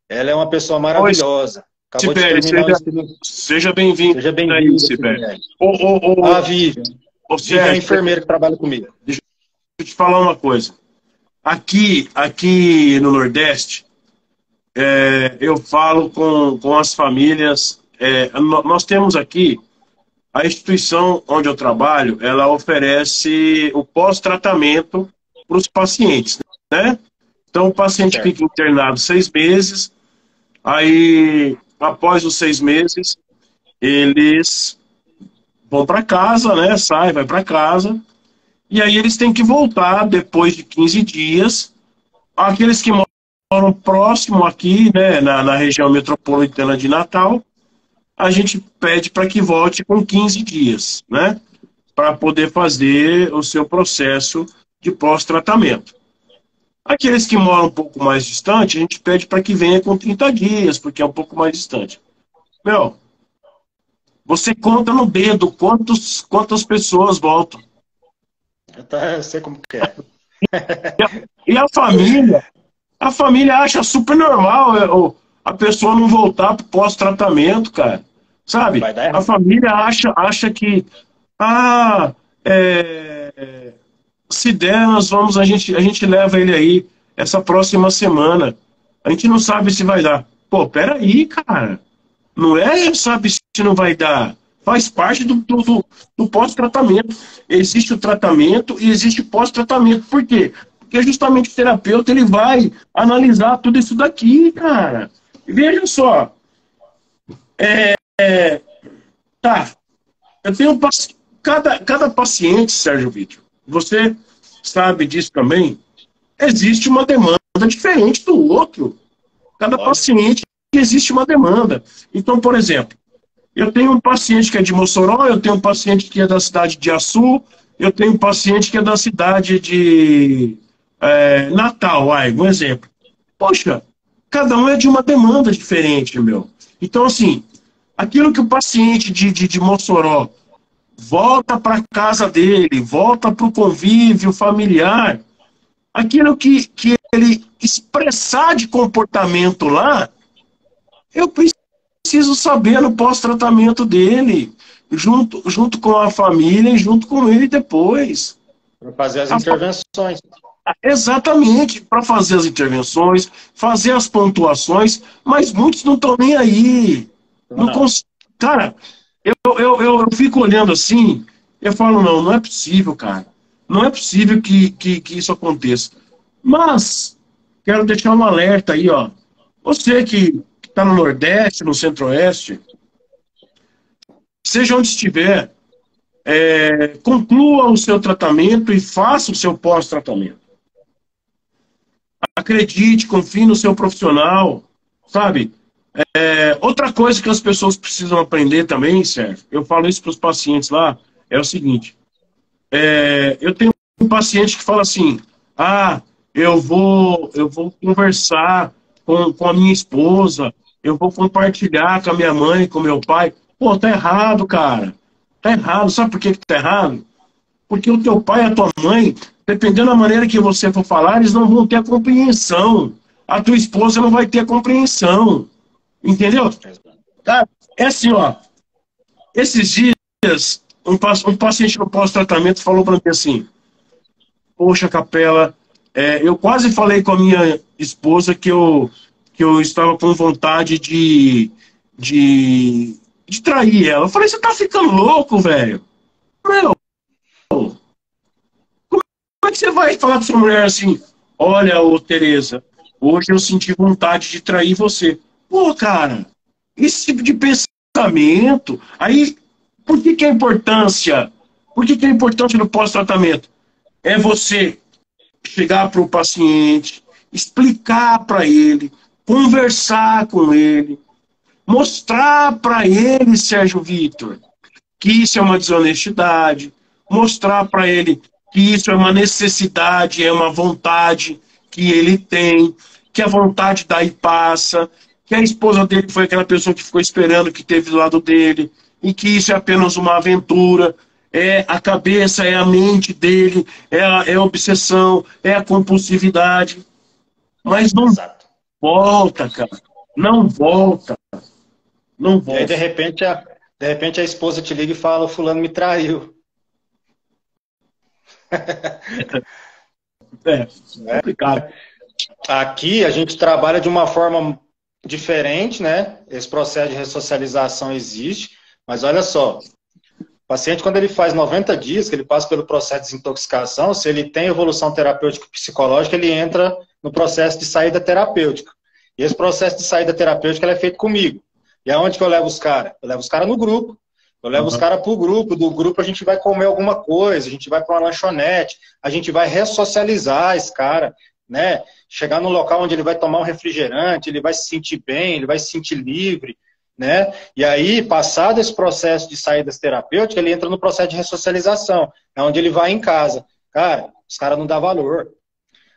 Speaker 2: Ela é uma pessoa
Speaker 1: Oi,
Speaker 2: maravilhosa. Acabou de
Speaker 1: Sibeli,
Speaker 2: terminar o estudo.
Speaker 1: seja bem-vindo
Speaker 2: Seja
Speaker 1: aí,
Speaker 2: bem-vinda,
Speaker 1: Sibeli.
Speaker 2: Cibele.
Speaker 1: Ô,
Speaker 2: A Vivian. Vivian é a
Speaker 1: Sérgio,
Speaker 2: enfermeira que trabalha comigo.
Speaker 1: deixa eu te falar uma coisa. Aqui no Nordeste, eu falo com as famílias. Nós temos aqui, a instituição onde eu trabalho, ela oferece o pós-tratamento para os pacientes, né? Então, o paciente
Speaker 2: Certo.
Speaker 1: fica internado 6 meses, aí, após os 6 meses, eles vão para casa, né? Vai para casa, e aí eles têm que voltar depois de 15 dias. Aqueles que moram próximo aqui, né, na região metropolitana de Natal, a gente pede para que volte com 15 dias, né? Para poder fazer o seu processo de pós-tratamento. Aqueles que moram um pouco mais distante, a gente pede para que venha com 30 dias, porque é um pouco mais distante. Meu, você conta no dedo quantas pessoas voltam.
Speaker 2: Eu sei como que é.
Speaker 1: E a família acha super normal a pessoa não voltar para o pós-tratamento, cara. Sabe?
Speaker 2: Vai dar
Speaker 1: A
Speaker 2: errado.
Speaker 1: família acha que, ah, se der, a gente leva ele aí essa próxima semana. A gente não sabe se vai dar. Pô, peraí, cara. Não é sabe se não vai dar. Faz parte do pós-tratamento. Existe o tratamento e existe o pós-tratamento. Por quê? Porque justamente o terapeuta ele vai analisar tudo isso daqui, cara. Veja só. Tá. Eu tenho cada paciente, Sérgio Vítor, você sabe disso também, existe uma demanda diferente do outro. Cada
Speaker 2: Lógico.
Speaker 1: paciente existe uma demanda. Então, por exemplo, eu tenho um paciente que é de Mossoró, eu tenho um paciente que é da cidade de Açu, eu tenho um paciente que é da cidade de Natal, um exemplo. Poxa, cada um é de uma demanda diferente, meu. Então, assim, aquilo que o paciente de Mossoró volta para casa dele, volta para o convívio familiar, aquilo que ele expressar de comportamento lá, eu preciso saber no pós-tratamento dele, junto com a família e junto com ele depois.
Speaker 2: Para fazer as intervenções.
Speaker 1: Exatamente, para fazer as intervenções, fazer as pontuações, mas muitos não estão nem aí. Não Cara, eu fico olhando assim, eu falo, não é possível, cara. Não é possível que isso aconteça. Mas, quero deixar um alerta aí, ó. Você que está no Nordeste, no Centro-Oeste, seja onde estiver, conclua o seu tratamento e faça o seu pós-tratamento. Acredite, confie no seu profissional, sabe? Outra coisa que as pessoas precisam aprender também, Sérgio, eu falo isso para os pacientes lá, é o seguinte, eu tenho um paciente que fala assim, eu vou conversar com a minha esposa, eu vou compartilhar com a minha mãe, com o meu pai. Pô, tá errado, cara. Tá errado. Sabe por que tá errado? Porque o teu pai e a tua mãe, dependendo da maneira que você for falar, eles não vão ter a compreensão. A tua esposa não vai ter a compreensão. Entendeu? Cara, é assim, ó. Esses dias, um paciente no pós-tratamento falou para mim assim, poxa, Capela, eu quase falei com a minha esposa que eu estava com vontade de trair ela. Eu falei, você tá ficando louco, velho? Meu, como é que você vai falar pra sua mulher assim, olha, ô Tereza, hoje eu senti vontade de trair você. Pô, cara, esse tipo de pensamento, aí, por que é a importância? Por que é a importância do pós-tratamento? É você chegar para o paciente, explicar para ele, conversar com ele, mostrar para ele, Sérgio Vítor, que isso é uma desonestidade, mostrar para ele que isso é uma necessidade, é uma vontade que ele tem, que a vontade daí passa, que a esposa dele foi aquela pessoa que ficou esperando, que teve do lado dele, e que isso é apenas uma aventura, é a cabeça, é a mente dele, é a obsessão, é a compulsividade. Mas não
Speaker 2: Exato.
Speaker 1: volta, cara. Não volta. Não
Speaker 2: E aí,
Speaker 1: volta.
Speaker 2: de repente a esposa te liga e fala, o fulano me traiu.
Speaker 1: É complicado.
Speaker 2: Aqui a gente trabalha de uma forma diferente, né? Esse processo de ressocialização existe, mas olha só, o paciente, quando ele faz 90 dias, que ele passa pelo processo de desintoxicação, se ele tem evolução terapêutica e psicológica, ele entra no processo de saída terapêutica. E esse processo de saída terapêutica ele é feito comigo. E aonde que eu levo os caras? Eu levo os caras no grupo. Eu levo os caras pro grupo. Do grupo a gente vai comer alguma coisa, a gente vai para uma lanchonete, a gente vai ressocializar esse cara, né? Chegar num local onde ele vai tomar um refrigerante, ele vai se sentir bem, ele vai se sentir livre, né? E aí, passado esse processo de saídas terapêuticas, ele entra no processo de ressocialização, é onde ele vai em casa. Cara, os caras não dão valor.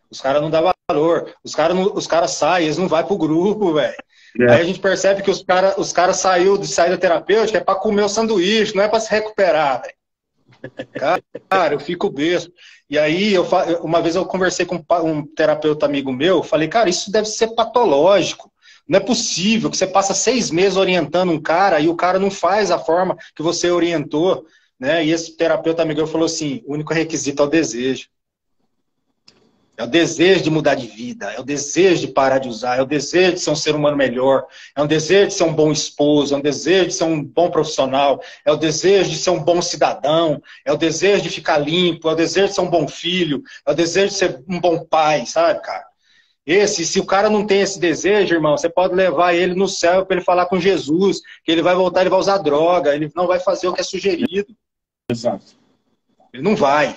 Speaker 2: Os caras não dão valor. Os caras saem, eles não vão pro grupo, velho.
Speaker 1: É.
Speaker 2: Aí a gente percebe que os cara saiu de saída terapêutica é para comer o sanduíche, não é para se recuperar, velho. Cara, eu fico besta. E aí, uma vez eu conversei com um terapeuta amigo meu, falei, cara, isso deve ser patológico. Não é possível que você passa 6 meses orientando um cara e o cara não faz a forma que você orientou, né? E esse terapeuta amigo meu falou assim, o único requisito é o desejo. É o desejo de mudar de vida, é o desejo de parar de usar, é o desejo de ser um ser humano melhor, é um desejo de ser um bom esposo, é um desejo de ser um bom profissional, é o desejo de ser um bom cidadão, é o desejo de ficar limpo, é o desejo de ser um bom filho, é o desejo de ser um bom pai, sabe, cara? Se o cara não tem esse desejo, irmão, você pode levar ele no céu para ele falar com Jesus, que ele vai voltar, ele vai usar droga, ele não vai fazer o que é sugerido.
Speaker 1: Exato.
Speaker 2: Ele não vai,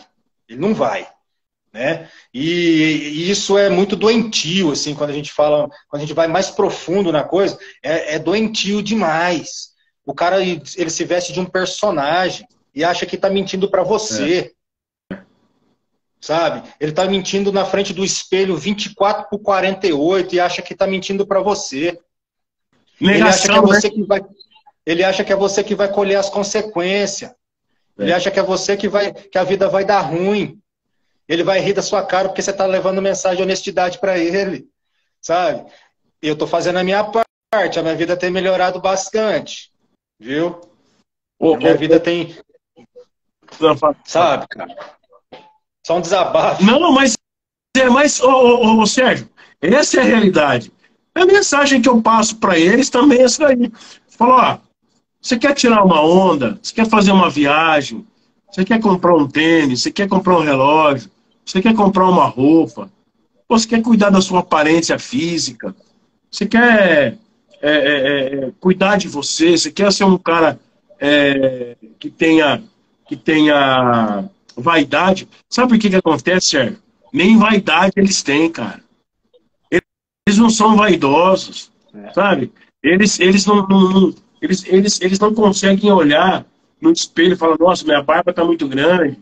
Speaker 2: né? E isso é muito doentio, assim, quando a gente fala, quando a gente vai mais profundo na coisa, é doentio demais. O cara, ele se veste de um personagem e acha que tá mentindo para você. Sabe? Ele tá mentindo na frente do espelho 24/48 e acha que tá mentindo para você.
Speaker 1: Negação,
Speaker 2: Ele acha que é você que vai colher as consequências. Ele acha que é você que a vida vai dar ruim. Ele vai rir da sua cara porque você está levando mensagem de honestidade para ele, sabe? E eu estou fazendo a minha parte, a minha vida tem melhorado bastante, viu? A minha vida tem... Sabe, cara? Só um desabafo.
Speaker 1: Não, mas Sérgio, essa é a realidade. A mensagem que eu passo para eles também é essa aí. Falou, ó, você quer tirar uma onda, você quer fazer uma viagem, você quer comprar um tênis, você quer comprar um relógio, você quer comprar uma roupa, você quer cuidar da sua aparência física, você quer cuidar de você, você quer ser um cara que tenha vaidade. Sabe o que acontece, Sérgio? Nem vaidade eles têm, cara. Eles não são vaidosos, sabe? Eles não conseguem olhar no espelho e falar, nossa, minha barba está muito grande.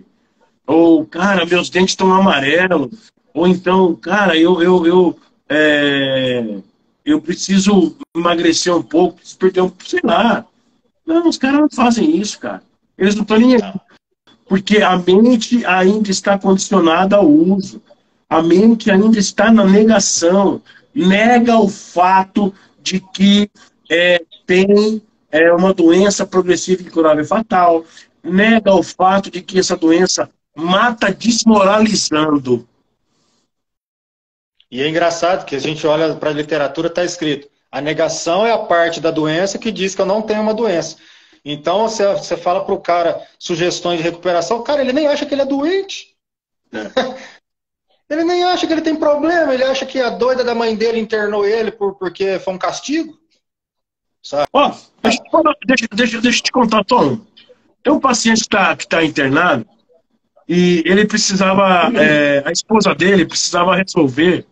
Speaker 1: Ou, cara, meus dentes estão amarelos. Ou então, cara, eu preciso emagrecer um pouco, preciso perder sei lá. Não, os caras não fazem isso, cara. Eles não estão nem aí. Porque a mente ainda está condicionada ao uso. A mente ainda está na negação. Nega o fato de que tem uma doença progressiva, incurável e fatal. Nega o fato de que essa doença mata desmoralizando.
Speaker 2: E é engraçado que a gente olha para a literatura, está escrito, a negação é a parte da doença que diz que eu não tenho uma doença. Então, você fala para o cara sugestões de recuperação, o cara, ele nem acha que ele é doente. Ele nem acha que ele tem problema, ele acha que a doida da mãe dele internou ele porque foi um castigo. Sabe?
Speaker 1: Ó, deixa eu te contar, Tom. Tem um paciente que tá internado e ele precisava, a esposa dele precisava resolver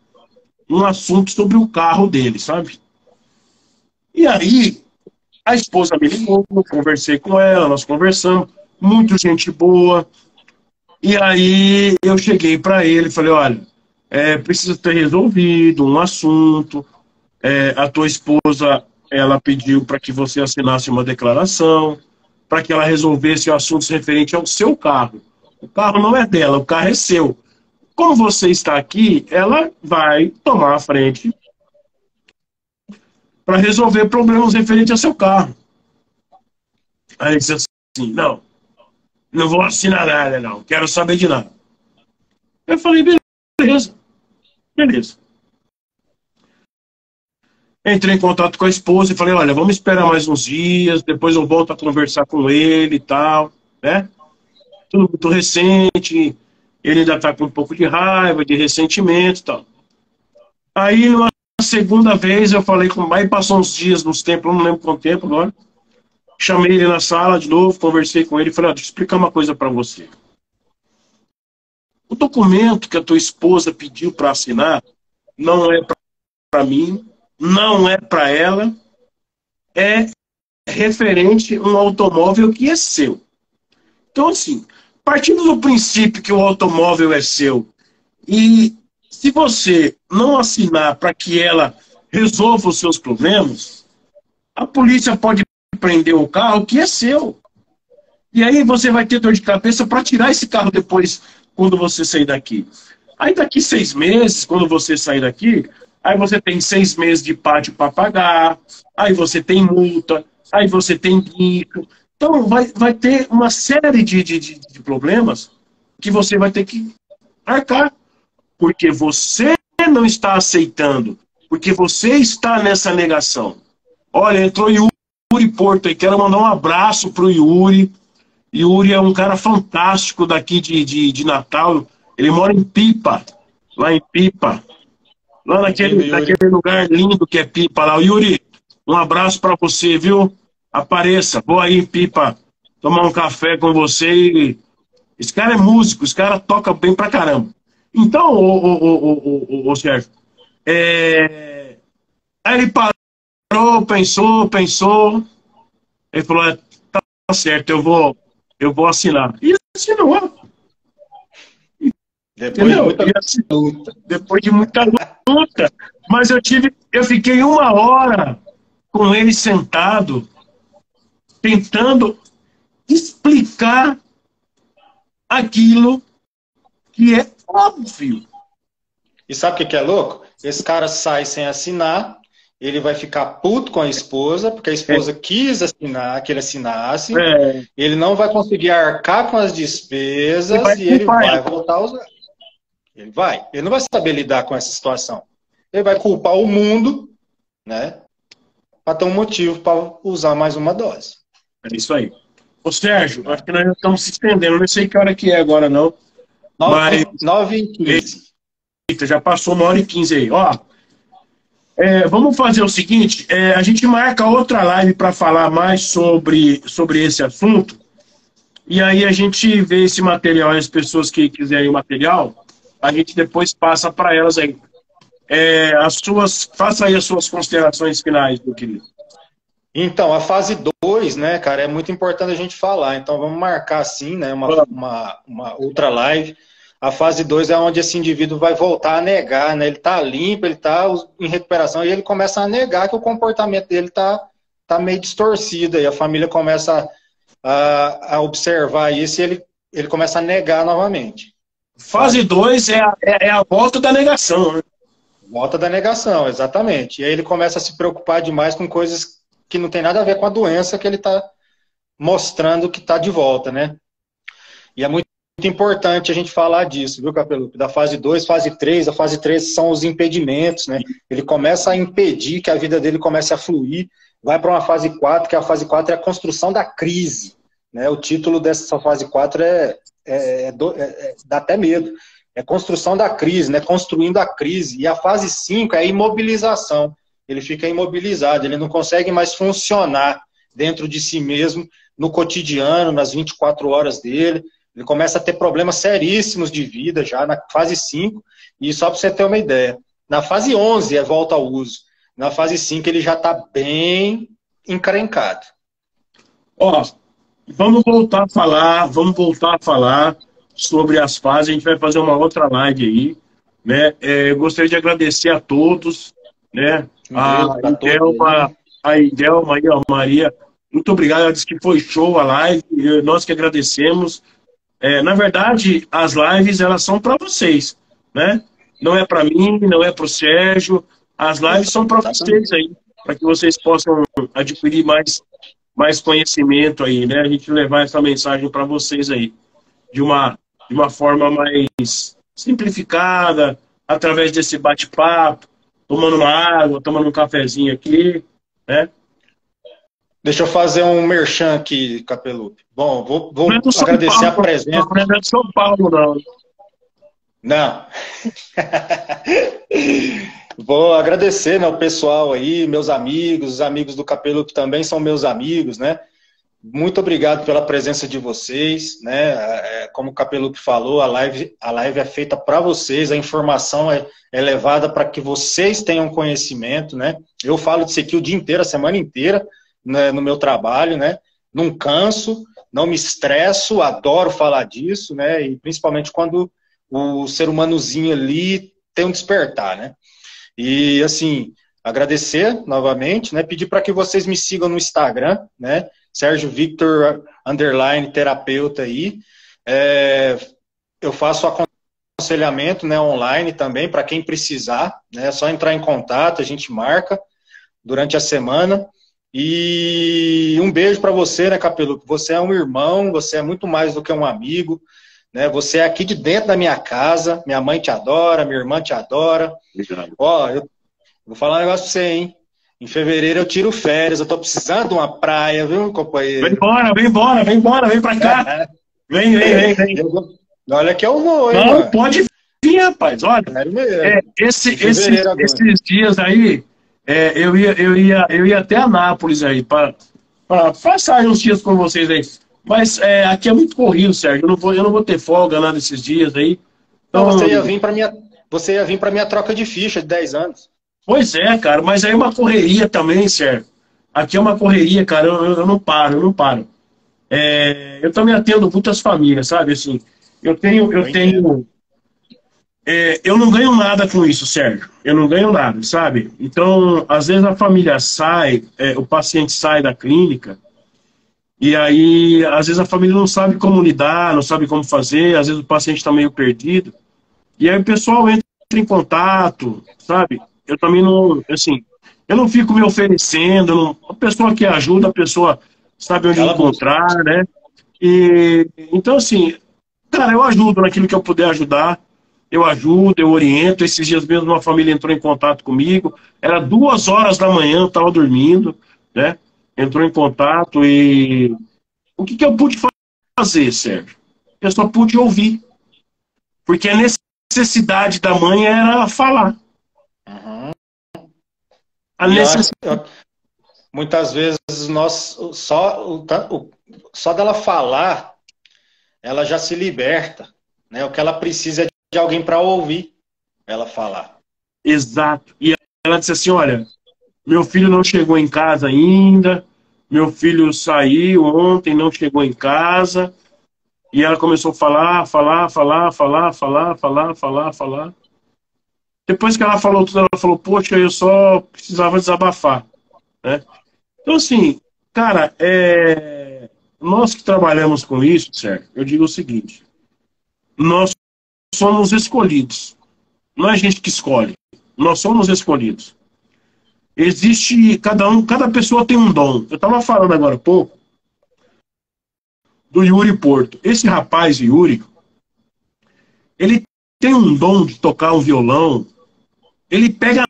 Speaker 1: um assunto sobre o carro dele, sabe? E aí, a esposa me ligou, eu conversei com ela, nós conversamos, muito gente boa. E aí eu cheguei para ele e falei, olha, precisa ter resolvido um assunto, a tua esposa, ela pediu para que você assinasse uma declaração, para que ela resolvesse assuntos referentes ao seu carro. O carro não é dela, o carro é seu. Como você está aqui, ela vai tomar a frente para resolver problemas referentes ao seu carro. Aí ele disse assim, não, não vou assinar nada, não, quero saber de nada. Eu falei, beleza, beleza. Entrei em contato com a esposa e falei, olha, vamos esperar mais uns dias, depois eu volto a conversar com ele e tal, né? Tudo muito recente, ele ainda está com um pouco de raiva, de ressentimento e tal. Aí, uma segunda vez, eu falei com... Aí passou uns dias, uns tempos, eu não lembro quanto tempo agora. Chamei ele na sala de novo, conversei com ele e falei, deixa eu explicar uma coisa para você. O documento que a tua esposa pediu para assinar não é para mim, não é para ela, é referente a um automóvel que é seu. Então, assim, partindo do princípio que o automóvel é seu, e se você não assinar para que ela resolva os seus problemas, a polícia pode prender o carro que é seu. E aí você vai ter dor de cabeça para tirar esse carro depois, quando você sair daqui. Aí daqui 6 meses, quando você sair daqui, aí você tem 6 meses de pátio para pagar, aí você tem multa, aí você tem guincho. Então vai ter uma série de problemas que você vai ter que arcar. Porque você não está aceitando, porque você está nessa negação. Olha, entrou Yuri Porto aí, quero mandar um abraço para o Yuri. Yuri é um cara fantástico daqui de Natal, ele mora em Pipa, lá em Pipa, lá naquele lugar lindo que é Pipa lá. Yuri, um abraço para você, viu? Apareça, vou aí em Pipa tomar um café com você. Esse cara é músico, esse cara toca bem pra caramba. Então, o Sérgio, aí ele parou, pensou, ele falou, tá certo, eu vou assinar. E assinou. Entendeu? Depois de muita luta. Mas eu fiquei 1 hora com ele sentado, tentando explicar aquilo que é óbvio.
Speaker 2: E sabe o que é louco? Esse cara sai sem assinar, ele vai ficar puto com a esposa, porque a esposa quis assinar, que ele assinasse, ele não vai conseguir arcar com as despesas e ele vai voltar a usar. Ele não vai saber lidar com essa situação. Ele vai culpar o mundo, né, para ter um motivo para usar mais uma dose.
Speaker 1: É isso aí. Ô Sérgio, acho que nós já estamos se estendendo, não sei que hora que é agora não.
Speaker 2: 9h15.
Speaker 1: Eita, já passou 1h15 aí. Ó, vamos fazer o seguinte, a gente marca outra live para falar mais sobre esse assunto, e aí a gente vê esse material, as pessoas que quiserem o material, a gente depois passa para elas aí. Faça aí as suas considerações finais, meu querido.
Speaker 2: Então, a fase 2, né, cara, é muito importante a gente falar. Então, vamos marcar assim, né, uma outra live. A fase 2 é onde esse indivíduo vai voltar a negar, né? Ele está limpo, ele está em recuperação, e ele começa a negar que o comportamento dele está meio distorcido. E a família começa a observar isso e ele começa a negar novamente.
Speaker 1: Fase 2 é a volta da negação, né?
Speaker 2: Volta da negação, exatamente. E aí ele começa a se preocupar demais com coisas que não tem nada a ver com a doença que ele está mostrando que está de volta, né? E é muito importante a gente falar disso, viu, Capelupi? Da fase 2, fase 3, a fase 3 são os impedimentos, né? Ele começa a impedir que a vida dele comece a fluir, vai para uma fase 4, que a fase 4 é a construção da crise, né? O título dessa fase 4 dá até medo. É construção da crise, né? Construindo a crise. E a fase 5 é a imobilização. Ele fica imobilizado, ele não consegue mais funcionar dentro de si mesmo, no cotidiano, nas 24 horas dele. Ele começa a ter problemas seríssimos de vida já na fase 5. E só para você ter uma ideia, na fase 11 é volta ao uso. Na fase 5 ele já está bem encrencado.
Speaker 1: Ó, vamos voltar a falar sobre as fases. A gente vai fazer uma outra live aí, né? Eu gostaria de agradecer a todos, né?
Speaker 2: Um beijo para todos aí.
Speaker 1: A Idelma e a Maria, muito obrigado. Ela disse que foi show a live, nós que agradecemos. Na verdade, as lives, elas são para vocês, né? Não é para mim, não é para o Sérgio. As lives são para vocês aí, para que vocês possam adquirir mais conhecimento aí, né? A gente levar essa mensagem para vocês aí, de uma forma mais simplificada, através desse bate-papo, tomando uma água, tomando um cafezinho aqui, né?
Speaker 2: Deixa eu fazer um merchan aqui, Capelupi. Bom, vou agradecer a presença.
Speaker 1: Não é de São Paulo, não.
Speaker 2: Não. Vou agradecer, né, o pessoal aí, meus amigos, os amigos do Capelupi também são meus amigos, né? Muito obrigado pela presença de vocês, né? Como o Capelupi falou, a live é feita para vocês, a informação é levada para que vocês tenham conhecimento, né? Eu falo disso aqui o dia inteiro, a semana inteira, né, no meu trabalho, né? Não canso, não me estresso, adoro falar disso, né? E principalmente quando o ser humanozinho ali tem um despertar, né? E assim, agradecer novamente, né? Pedir para que vocês me sigam no Instagram, né? Sérgio Victor _ terapeuta aí. Eu faço aconselhamento, né, online também para quem precisar, né? É só entrar em contato, a gente marca durante a semana. E um beijo para você, né, Capelupi? Você é um irmão, você é muito mais do que um amigo, né? Você é aqui de dentro da minha casa, minha mãe te adora, minha irmã te adora.
Speaker 1: Obrigado.
Speaker 2: Ó, eu vou falar um negócio pra você, hein? Em fevereiro eu tiro férias, eu tô precisando de uma praia, viu, companheiro?
Speaker 1: Vem embora, vem pra cá. Vem.
Speaker 2: Olha que eu vou, hein,
Speaker 1: Não,
Speaker 2: mano?
Speaker 1: pode vir, rapaz. Olha, esses dias aí, eu ia até Anápolis aí, para passar uns dias com vocês aí. Mas aqui é muito corrido, Sérgio. Eu não vou ter folga nada desses dias aí. Então,
Speaker 2: não, você ia vir pra minha troca de ficha de 10 anos.
Speaker 1: Pois é, cara, mas aí é uma correria também, Sérgio. Aqui é uma correria, cara, eu não paro. Eu também atendo muitas famílias, sabe? Assim, eu não ganho nada com isso, Sérgio. Eu não ganho nada, sabe? Então, às vezes a família sai, o paciente sai da clínica, e aí, às vezes a família não sabe como lidar, não sabe como fazer, às vezes o paciente está meio perdido, e aí o pessoal entra em contato, sabe? Eu também não, assim, eu não fico me oferecendo, a pessoa que ajuda, a pessoa sabe onde encontrar, né? Então, assim, cara, eu ajudo naquilo que eu puder ajudar, eu ajudo, eu oriento. Esses dias mesmo uma família entrou em contato comigo, era 2 horas da manhã, eu estava dormindo, né? Entrou em contato e o que eu pude fazer, Sérgio? Eu só pude ouvir, porque a necessidade da mãe era falar.
Speaker 2: Uhum.
Speaker 1: Muitas vezes
Speaker 2: só dela falar, ela já se liberta, né? O que ela precisa é de alguém para ouvir ela falar.
Speaker 1: Exato. E ela disse assim, olha, meu filho não chegou em casa ainda, meu filho saiu ontem, não chegou em casa. E ela começou a falar. Depois que ela falou tudo, ela falou, poxa, eu só precisava desabafar, né? Então, assim, cara, nós que trabalhamos com isso, Sérgio, eu digo o seguinte, nós somos escolhidos, não é a gente que escolhe, nós somos escolhidos. Existe, cada pessoa tem um dom. Eu estava falando agora há pouco do Yuri Porto. Esse rapaz, Yuri, ele tem um dom de tocar um violão, ele pega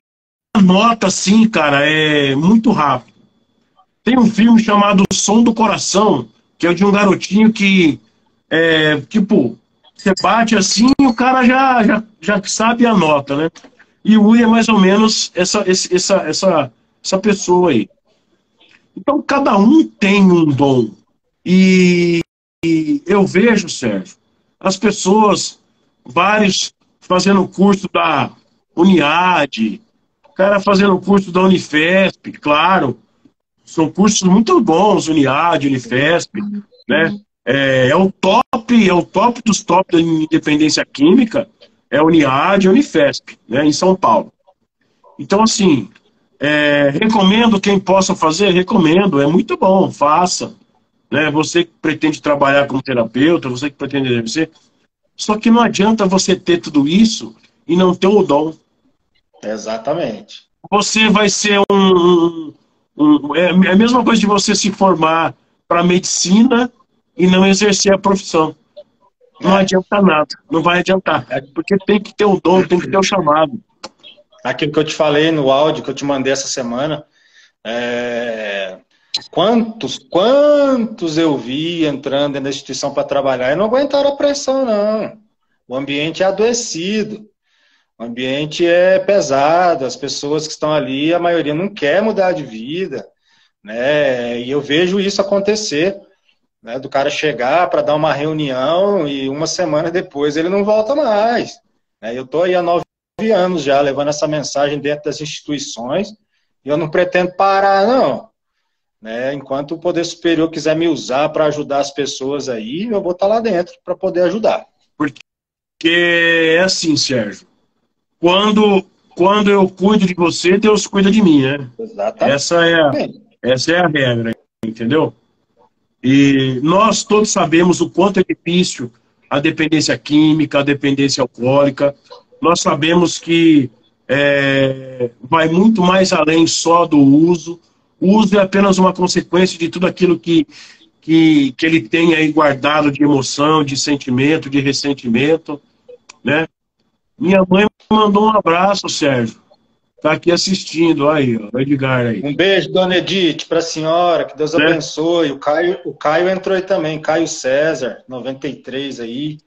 Speaker 1: a nota assim, cara, muito rápido. Tem um filme chamado Som do Coração, que é de um garotinho que, tipo, você bate assim e o cara já sabe a nota, né? E o Yuri é mais ou menos essa pessoa aí. Então, cada um tem um dom. E eu vejo, Sérgio, as pessoas, vários fazendo curso da Uniad, cara fazendo curso da Unifesp, claro, são cursos muito bons, Uniad, Unifesp, né? É o top dos top da independência química, é a Uniad e a Unifesp, né, em São Paulo. Então, assim, recomendo quem possa fazer, recomendo, é muito bom, faça. Né? Você que pretende trabalhar como terapeuta, você que pretende exercer, só que não adianta você ter tudo isso e não ter o dom.
Speaker 2: Exatamente.
Speaker 1: Você vai ser é a mesma coisa de você se formar para medicina e não exercer a profissão. Não
Speaker 2: É.
Speaker 1: adianta nada, não vai adiantar. Porque tem que ter o dom, tem que ter o chamado.
Speaker 2: Aquilo que eu te falei no áudio que eu te mandei essa semana, quantos eu vi entrando na instituição para trabalhar e não aguentaram a pressão, não. O ambiente é adoecido, o ambiente é pesado, as pessoas que estão ali, a maioria não quer mudar de vida, né? E eu vejo isso acontecer, né? Do cara chegar para dar uma reunião e uma semana depois ele não volta mais. Né? Eu estou aí há 9 anos já levando essa mensagem dentro das instituições e eu não pretendo parar, não. Né? Enquanto o Poder Superior quiser me usar para ajudar as pessoas aí, eu vou estar lá dentro para poder ajudar.
Speaker 1: Porque é assim, Sérgio. Quando eu cuido de você, Deus cuida de mim, né?
Speaker 2: Exatamente.
Speaker 1: Essa é a regra, entendeu? E nós todos sabemos o quanto é difícil a dependência química, a dependência alcoólica. Nós sabemos que vai muito mais além só do uso. O uso é apenas uma consequência de tudo aquilo que ele tem aí guardado de emoção, de sentimento, de ressentimento, né? Minha mãe mandou um abraço, Sérgio. Tá aqui assistindo, aí, ó, o Edgar aí.
Speaker 2: Um beijo, dona Edith, para a senhora, que Deus abençoe. O Caio entrou aí também, Caio César, 93 aí.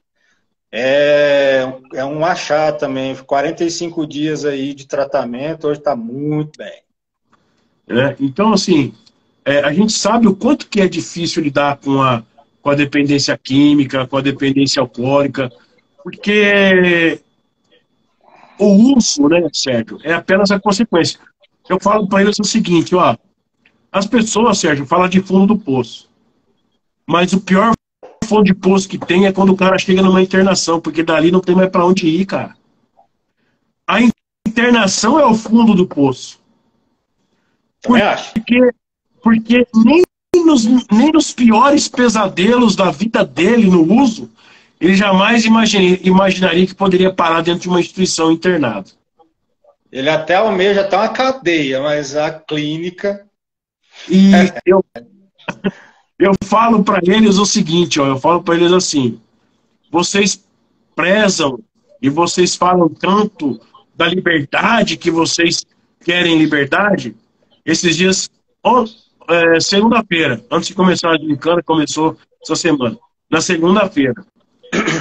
Speaker 2: É um achado também, 45 dias aí de tratamento, hoje está muito bem.
Speaker 1: Então, assim, a gente sabe o quanto que é difícil lidar com a dependência química, com a dependência alcoólica, porque o uso, né, Sérgio, é apenas a consequência. Eu falo para eles o seguinte, ó, as pessoas, Sérgio, falam de fundo do poço, mas o pior fundo de poço que tem é quando o cara chega numa internação, porque dali não tem mais para onde ir, cara. A internação é o fundo do poço. Porque nem nos piores pesadelos da vida dele no uso, ele jamais imaginaria que poderia parar dentro de uma instituição internado.
Speaker 2: Ele até almeja até uma cadeia, mas a clínica...
Speaker 1: E eu falo para eles o seguinte, ó, eu falo para eles assim, vocês prezam e vocês falam tanto da liberdade, que vocês querem liberdade. Esses dias, segunda-feira, antes de começar a gincana, começou essa semana. Na segunda-feira,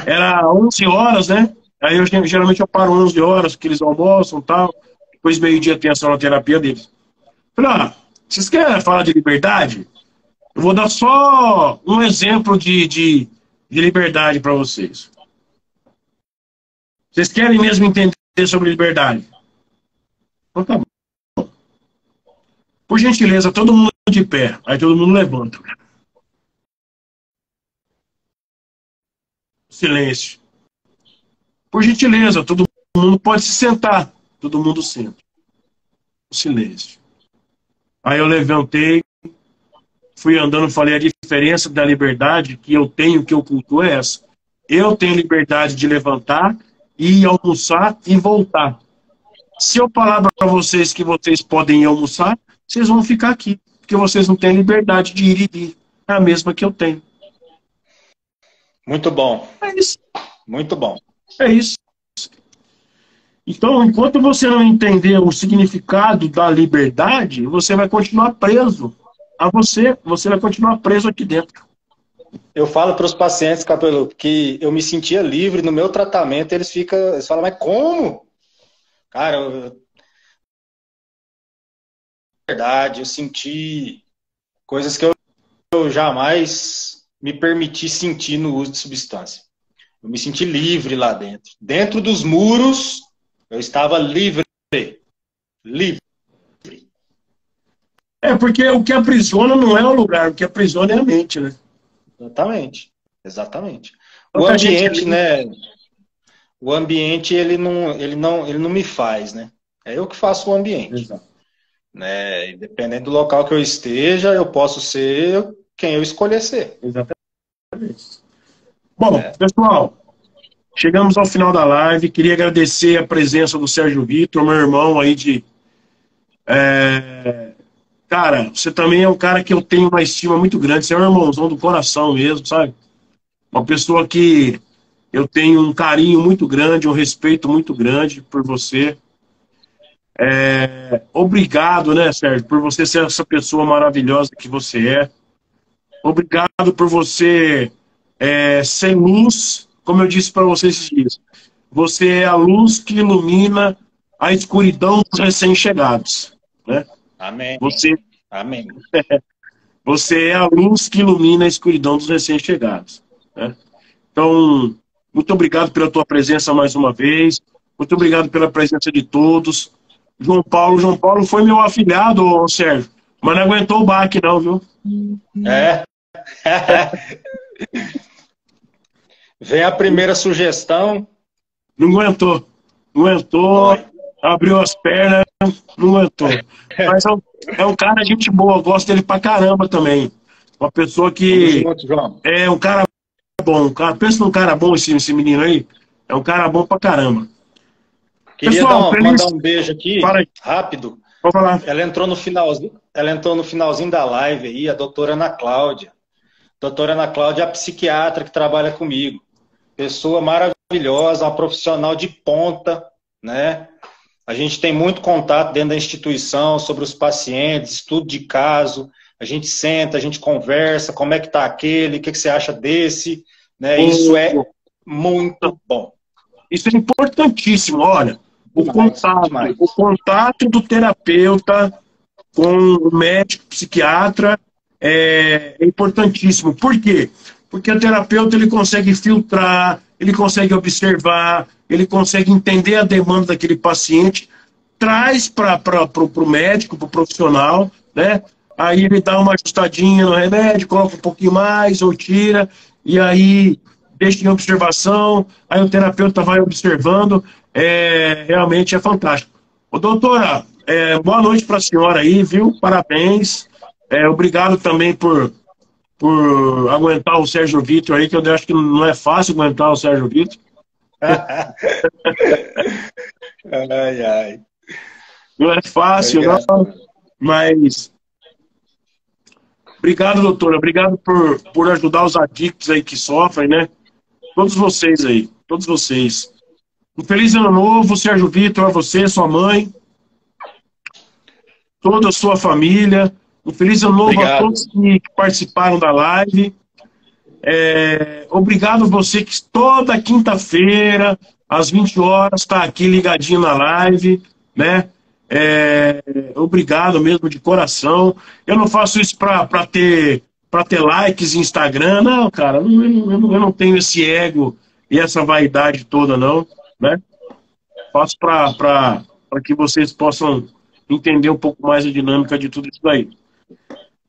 Speaker 1: era 11 horas, né? Aí geralmente eu paro 11 horas, porque eles almoçam e tal. Depois meio-dia tem a sonoterapia deles. Falei, vocês querem falar de liberdade? Eu vou dar só um exemplo de liberdade para vocês. Vocês querem mesmo entender sobre liberdade? Então tá bom. Por gentileza, todo mundo de pé. Aí todo mundo levanta. Silêncio. Por gentileza, todo mundo pode se sentar. Todo mundo senta. Silêncio. Aí eu levantei, fui andando, falei, a diferença da liberdade que eu tenho, que eu cultuo é essa. Eu tenho liberdade de levantar, ir almoçar e voltar. Se eu falar para vocês que vocês podem ir almoçar, vocês vão ficar aqui, porque vocês não têm liberdade de ir e vir. É a mesma que eu tenho.
Speaker 2: Muito bom.
Speaker 1: É isso.
Speaker 2: Muito bom.
Speaker 1: É isso. Então, enquanto você não entender o significado da liberdade, você vai continuar preso a você vai continuar preso aqui dentro.
Speaker 2: Eu falo para os pacientes, Capelo, que eu me sentia livre no meu tratamento, eles falam, mas como? Cara, verdade, eu senti coisas que eu jamais me permiti sentir no uso de substância. Eu me senti livre lá dentro. Dentro dos muros, eu estava livre. Livre.
Speaker 1: Porque o que aprisiona não é o lugar, o que aprisiona é a mente, né?
Speaker 2: Exatamente. Exatamente. O
Speaker 1: Tanta gente
Speaker 2: ambiente,
Speaker 1: ali.
Speaker 2: né? O ambiente, ele não me faz, né? É eu que faço o ambiente,
Speaker 1: Exato.
Speaker 2: né? E dependendo do local que eu esteja, eu posso ser quem eu escolher ser,
Speaker 1: Exatamente. Bom,
Speaker 2: né?
Speaker 1: pessoal, chegamos ao final da live. Queria agradecer a presença do Sérgio Vitor, meu irmão aí de. Cara, você também é um cara que eu tenho uma estima muito grande. Você é um irmãozão do coração mesmo, sabe? Uma pessoa que eu tenho um carinho muito grande, um respeito muito grande por você. Obrigado, né, Sérgio, por você ser essa pessoa maravilhosa que você é. Obrigado por você ser luz, como eu disse para você esses dias. Você é a luz que ilumina a escuridão dos recém-chegados, né?
Speaker 2: Amém.
Speaker 1: Você,
Speaker 2: Amém.
Speaker 1: você é a luz que ilumina a escuridão dos recém-chegados, né? Então, muito obrigado pela tua presença mais uma vez. Muito obrigado pela presença de todos. João Paulo foi meu afilhado, ô Sérgio, mas não aguentou o baque, não, viu?
Speaker 2: É. Vem a primeira sugestão.
Speaker 1: Não aguentou. Não aguentou,
Speaker 2: Dói.
Speaker 1: abriu as pernas, não aguentou. Mas é um cara de gente boa, gosto dele pra caramba também. Uma pessoa
Speaker 2: Tamo
Speaker 1: que
Speaker 2: junto, João.
Speaker 1: é um cara bom. Pensa num cara bom esse menino aí. É um cara bom pra caramba.
Speaker 2: Queria
Speaker 1: Pessoal,
Speaker 2: mandar
Speaker 1: feliz.
Speaker 2: um beijo aqui,
Speaker 1: Fala aí,
Speaker 2: rápido.
Speaker 1: vou falar.
Speaker 2: Ela entrou no finalzinho da live aí, a doutora Ana Cláudia. Doutora Ana Cláudia é a psiquiatra que trabalha comigo. Pessoa maravilhosa, uma profissional de ponta, né? A gente tem muito contato dentro da instituição sobre os pacientes, estudo de caso. A gente senta, a gente conversa, como é que tá aquele, o que você acha desse, né? Isso é muito bom.
Speaker 1: Isso é importantíssimo. Olha, o
Speaker 2: Demais,
Speaker 1: contato,
Speaker 2: demais.
Speaker 1: o contato do terapeuta com o médico psiquiatra é importantíssimo. Por quê? Porque o terapeuta ele consegue filtrar, ele consegue observar, ele consegue entender a demanda daquele paciente, traz para o médico, para o profissional, né? Aí ele dá uma ajustadinha no remédio, coloca um pouquinho mais ou tira, e aí deixa em observação, aí o terapeuta vai observando, realmente é fantástico. Ô, doutora, boa noite para a senhora aí, viu? Parabéns. Obrigado também por aguentar o Sérgio Vitor aí, que eu acho que não é fácil aguentar o Sérgio Vitor.
Speaker 2: Ai, ai.
Speaker 1: Não é fácil, não,
Speaker 2: Obrigado.
Speaker 1: mas obrigado, doutora. Obrigado por ajudar os adictos aí que sofrem, né? Todos vocês aí, todos vocês. Um feliz ano novo, Sérgio Vitor, a você, sua mãe, toda a sua família. Um feliz ano novo a todos
Speaker 2: Obrigado.
Speaker 1: que participaram da live. Obrigado a você que toda quinta-feira, às 20 horas, está aqui ligadinho na live, né? Obrigado mesmo de coração. Eu não faço isso para ter likes em Instagram, não, cara. Eu não tenho esse ego e essa vaidade toda, não, né? Faço para que vocês possam entender um pouco mais a dinâmica de tudo isso daí.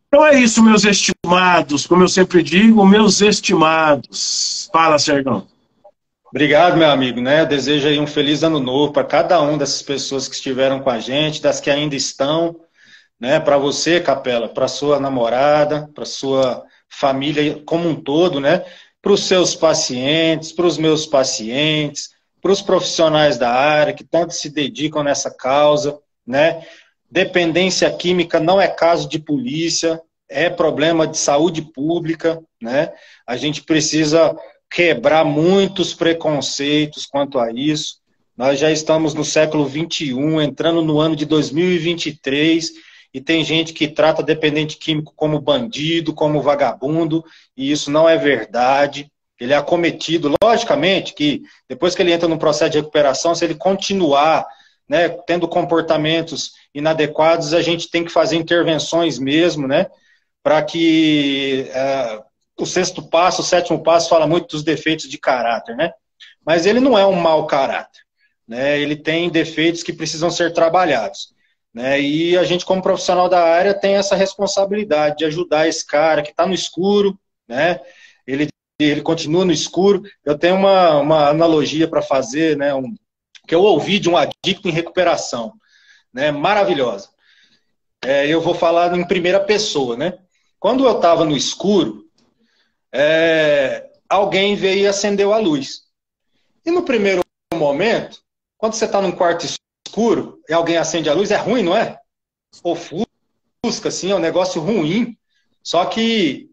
Speaker 1: Então é isso, meus estimados. Como eu sempre digo, meus estimados. Fala, Sérgio.
Speaker 2: Obrigado, meu amigo, né? Eu desejo aí um feliz ano novo para cada um dessas pessoas que estiveram com a gente, das que ainda estão, né? Para você, Capela, para sua namorada, para sua família como um todo, né? Para os seus pacientes, para os meus pacientes, para os profissionais da área que tanto se dedicam nessa causa, né? Dependência química não é caso de polícia, é problema de saúde pública, né? A gente precisa quebrar muitos preconceitos quanto a isso. Nós já estamos no século XXI, entrando no ano de 2023, e tem gente que trata dependente químico como bandido, como vagabundo, e isso não é verdade. Ele é acometido, logicamente, que depois que ele entra no processo de recuperação, se ele continuar, né, tendo comportamentos inadequados, a gente tem que fazer intervenções mesmo, né, para que o sexto passo, o sétimo passo fala muito dos defeitos de caráter, né? Mas ele não é um mau caráter, né? Ele tem defeitos que precisam ser trabalhados, né? E a gente, como profissional da área, tem essa responsabilidade de ajudar esse cara que está no escuro, né? ele continua no escuro. Eu tenho uma analogia para fazer, né, que eu ouvi de um adicto em recuperação, né, maravilhosa. Eu vou falar em primeira pessoa, né? Quando eu estava no escuro, alguém veio e acendeu a luz. E no primeiro momento, quando você está num quarto escuro e alguém acende a luz, é ruim, não é? Ofusca, assim, é um negócio ruim. Só que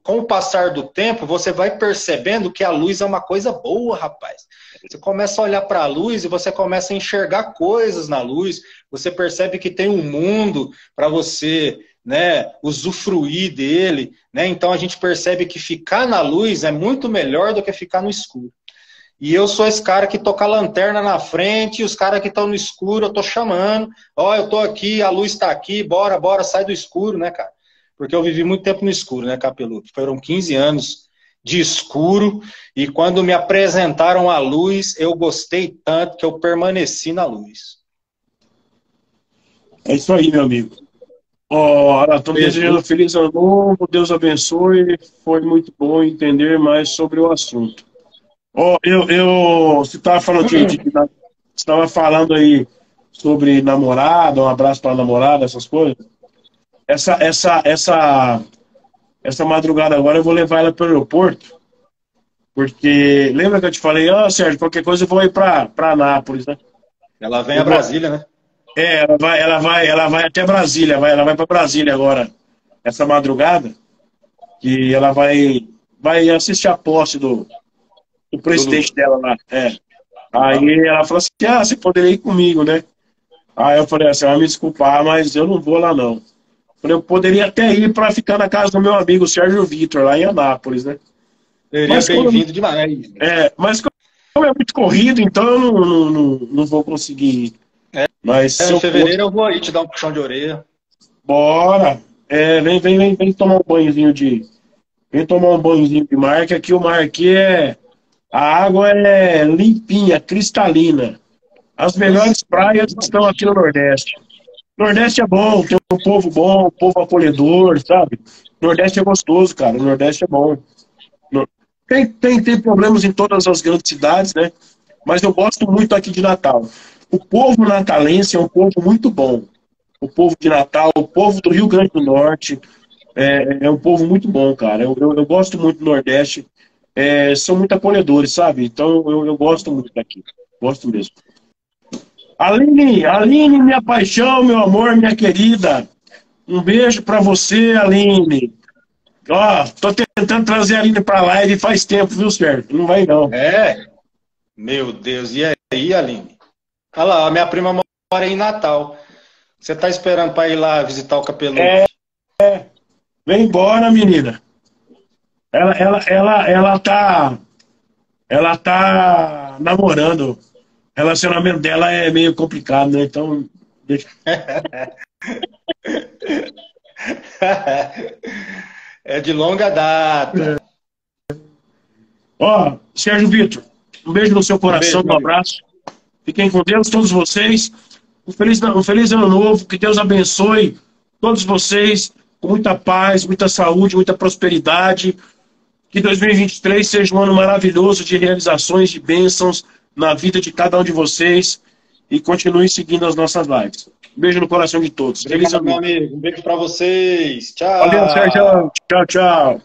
Speaker 2: com o passar do tempo, você vai percebendo que a luz é uma coisa boa, rapaz. Você começa a olhar para a luz e você começa a enxergar coisas na luz. Você percebe que tem um mundo para você, né, usufruir dele, né? Então a gente percebe que ficar na luz é muito melhor do que ficar no escuro. E eu sou esse cara que tô com a lanterna na frente, e os caras que estão no escuro eu tô chamando. Ó, eu tô aqui, a luz tá aqui, bora, sai do escuro, né, cara? Porque eu vivi muito tempo no escuro, né, Capeludo? Foram 15 anos de escuro, e quando me apresentaram a luz, eu gostei tanto que eu permaneci na luz.
Speaker 1: É isso aí, meu amigo. Estou desejando feliz ano novo, Deus abençoe, foi muito bom entender mais sobre o assunto. Você estava falando você estava falando aí sobre namorada, um abraço para a namorada, essas coisas. Essa madrugada agora eu vou levar ela para o aeroporto, porque lembra que eu te falei, Sérgio, qualquer coisa eu vou ir para Anápolis, né?
Speaker 2: Ela vem a Brasília, né?
Speaker 1: Ela vai até Brasília, ela vai para Brasília agora, essa madrugada, que ela vai assistir a posse do presidente dela lá. Aí ela falou assim, você poderia ir comigo, né? Aí eu falei assim, me desculpar, mas eu não vou lá não. Eu poderia até ir para ficar na casa do meu amigo Sérgio Vitor, lá em Anápolis, né?
Speaker 2: Seria bem-vindo demais.
Speaker 1: Mas como é muito corrido, então eu não vou conseguir ir. Mas
Speaker 2: em fevereiro eu vou aí te dar um puxão de orelha.
Speaker 1: Bora! Vem tomar um banhozinho Vem tomar um banhozinho de mar, que aqui o mar aqui a água é limpinha, cristalina. As melhores praias estão aqui no Nordeste. O Nordeste é bom, tem um povo bom, um povo acolhedor, sabe? O Nordeste é gostoso, cara. O Nordeste é bom. Tem problemas em todas as grandes cidades, né? Mas eu gosto muito aqui de Natal. O povo natalense é um povo muito bom. O povo de Natal, o povo do Rio Grande do Norte é um povo muito bom, cara. Eu gosto muito do Nordeste. São muito acolhedores, sabe? Então eu gosto muito daqui. Gosto mesmo. Aline, minha paixão, meu amor, minha querida. Um beijo pra você, Aline. Tô tentando trazer a Aline pra live faz tempo, viu, Sérgio? Não vai, não.
Speaker 2: Meu Deus, e aí, Aline? Olha lá, a minha prima mora em Natal. Você tá esperando pra ir lá visitar o Capeludo?
Speaker 1: Vem embora, menina. Ela tá namorando. O relacionamento dela é meio complicado, né? Então, deixa.
Speaker 2: É de longa data.
Speaker 1: Sérgio Vitor, um beijo no seu coração, um abraço. Fiquem com Deus, todos vocês. Um feliz ano novo, que Deus abençoe todos vocês com muita paz, muita saúde, muita prosperidade. Que 2023 seja um ano maravilhoso de realizações, de bênçãos na vida de cada um de vocês. E continue seguindo as nossas lives. Um beijo no coração de todos.
Speaker 2: Feliz ano novo, meu amigo. Um beijo para vocês. Tchau.
Speaker 1: Valeu, Sérgio. Tchau, tchau.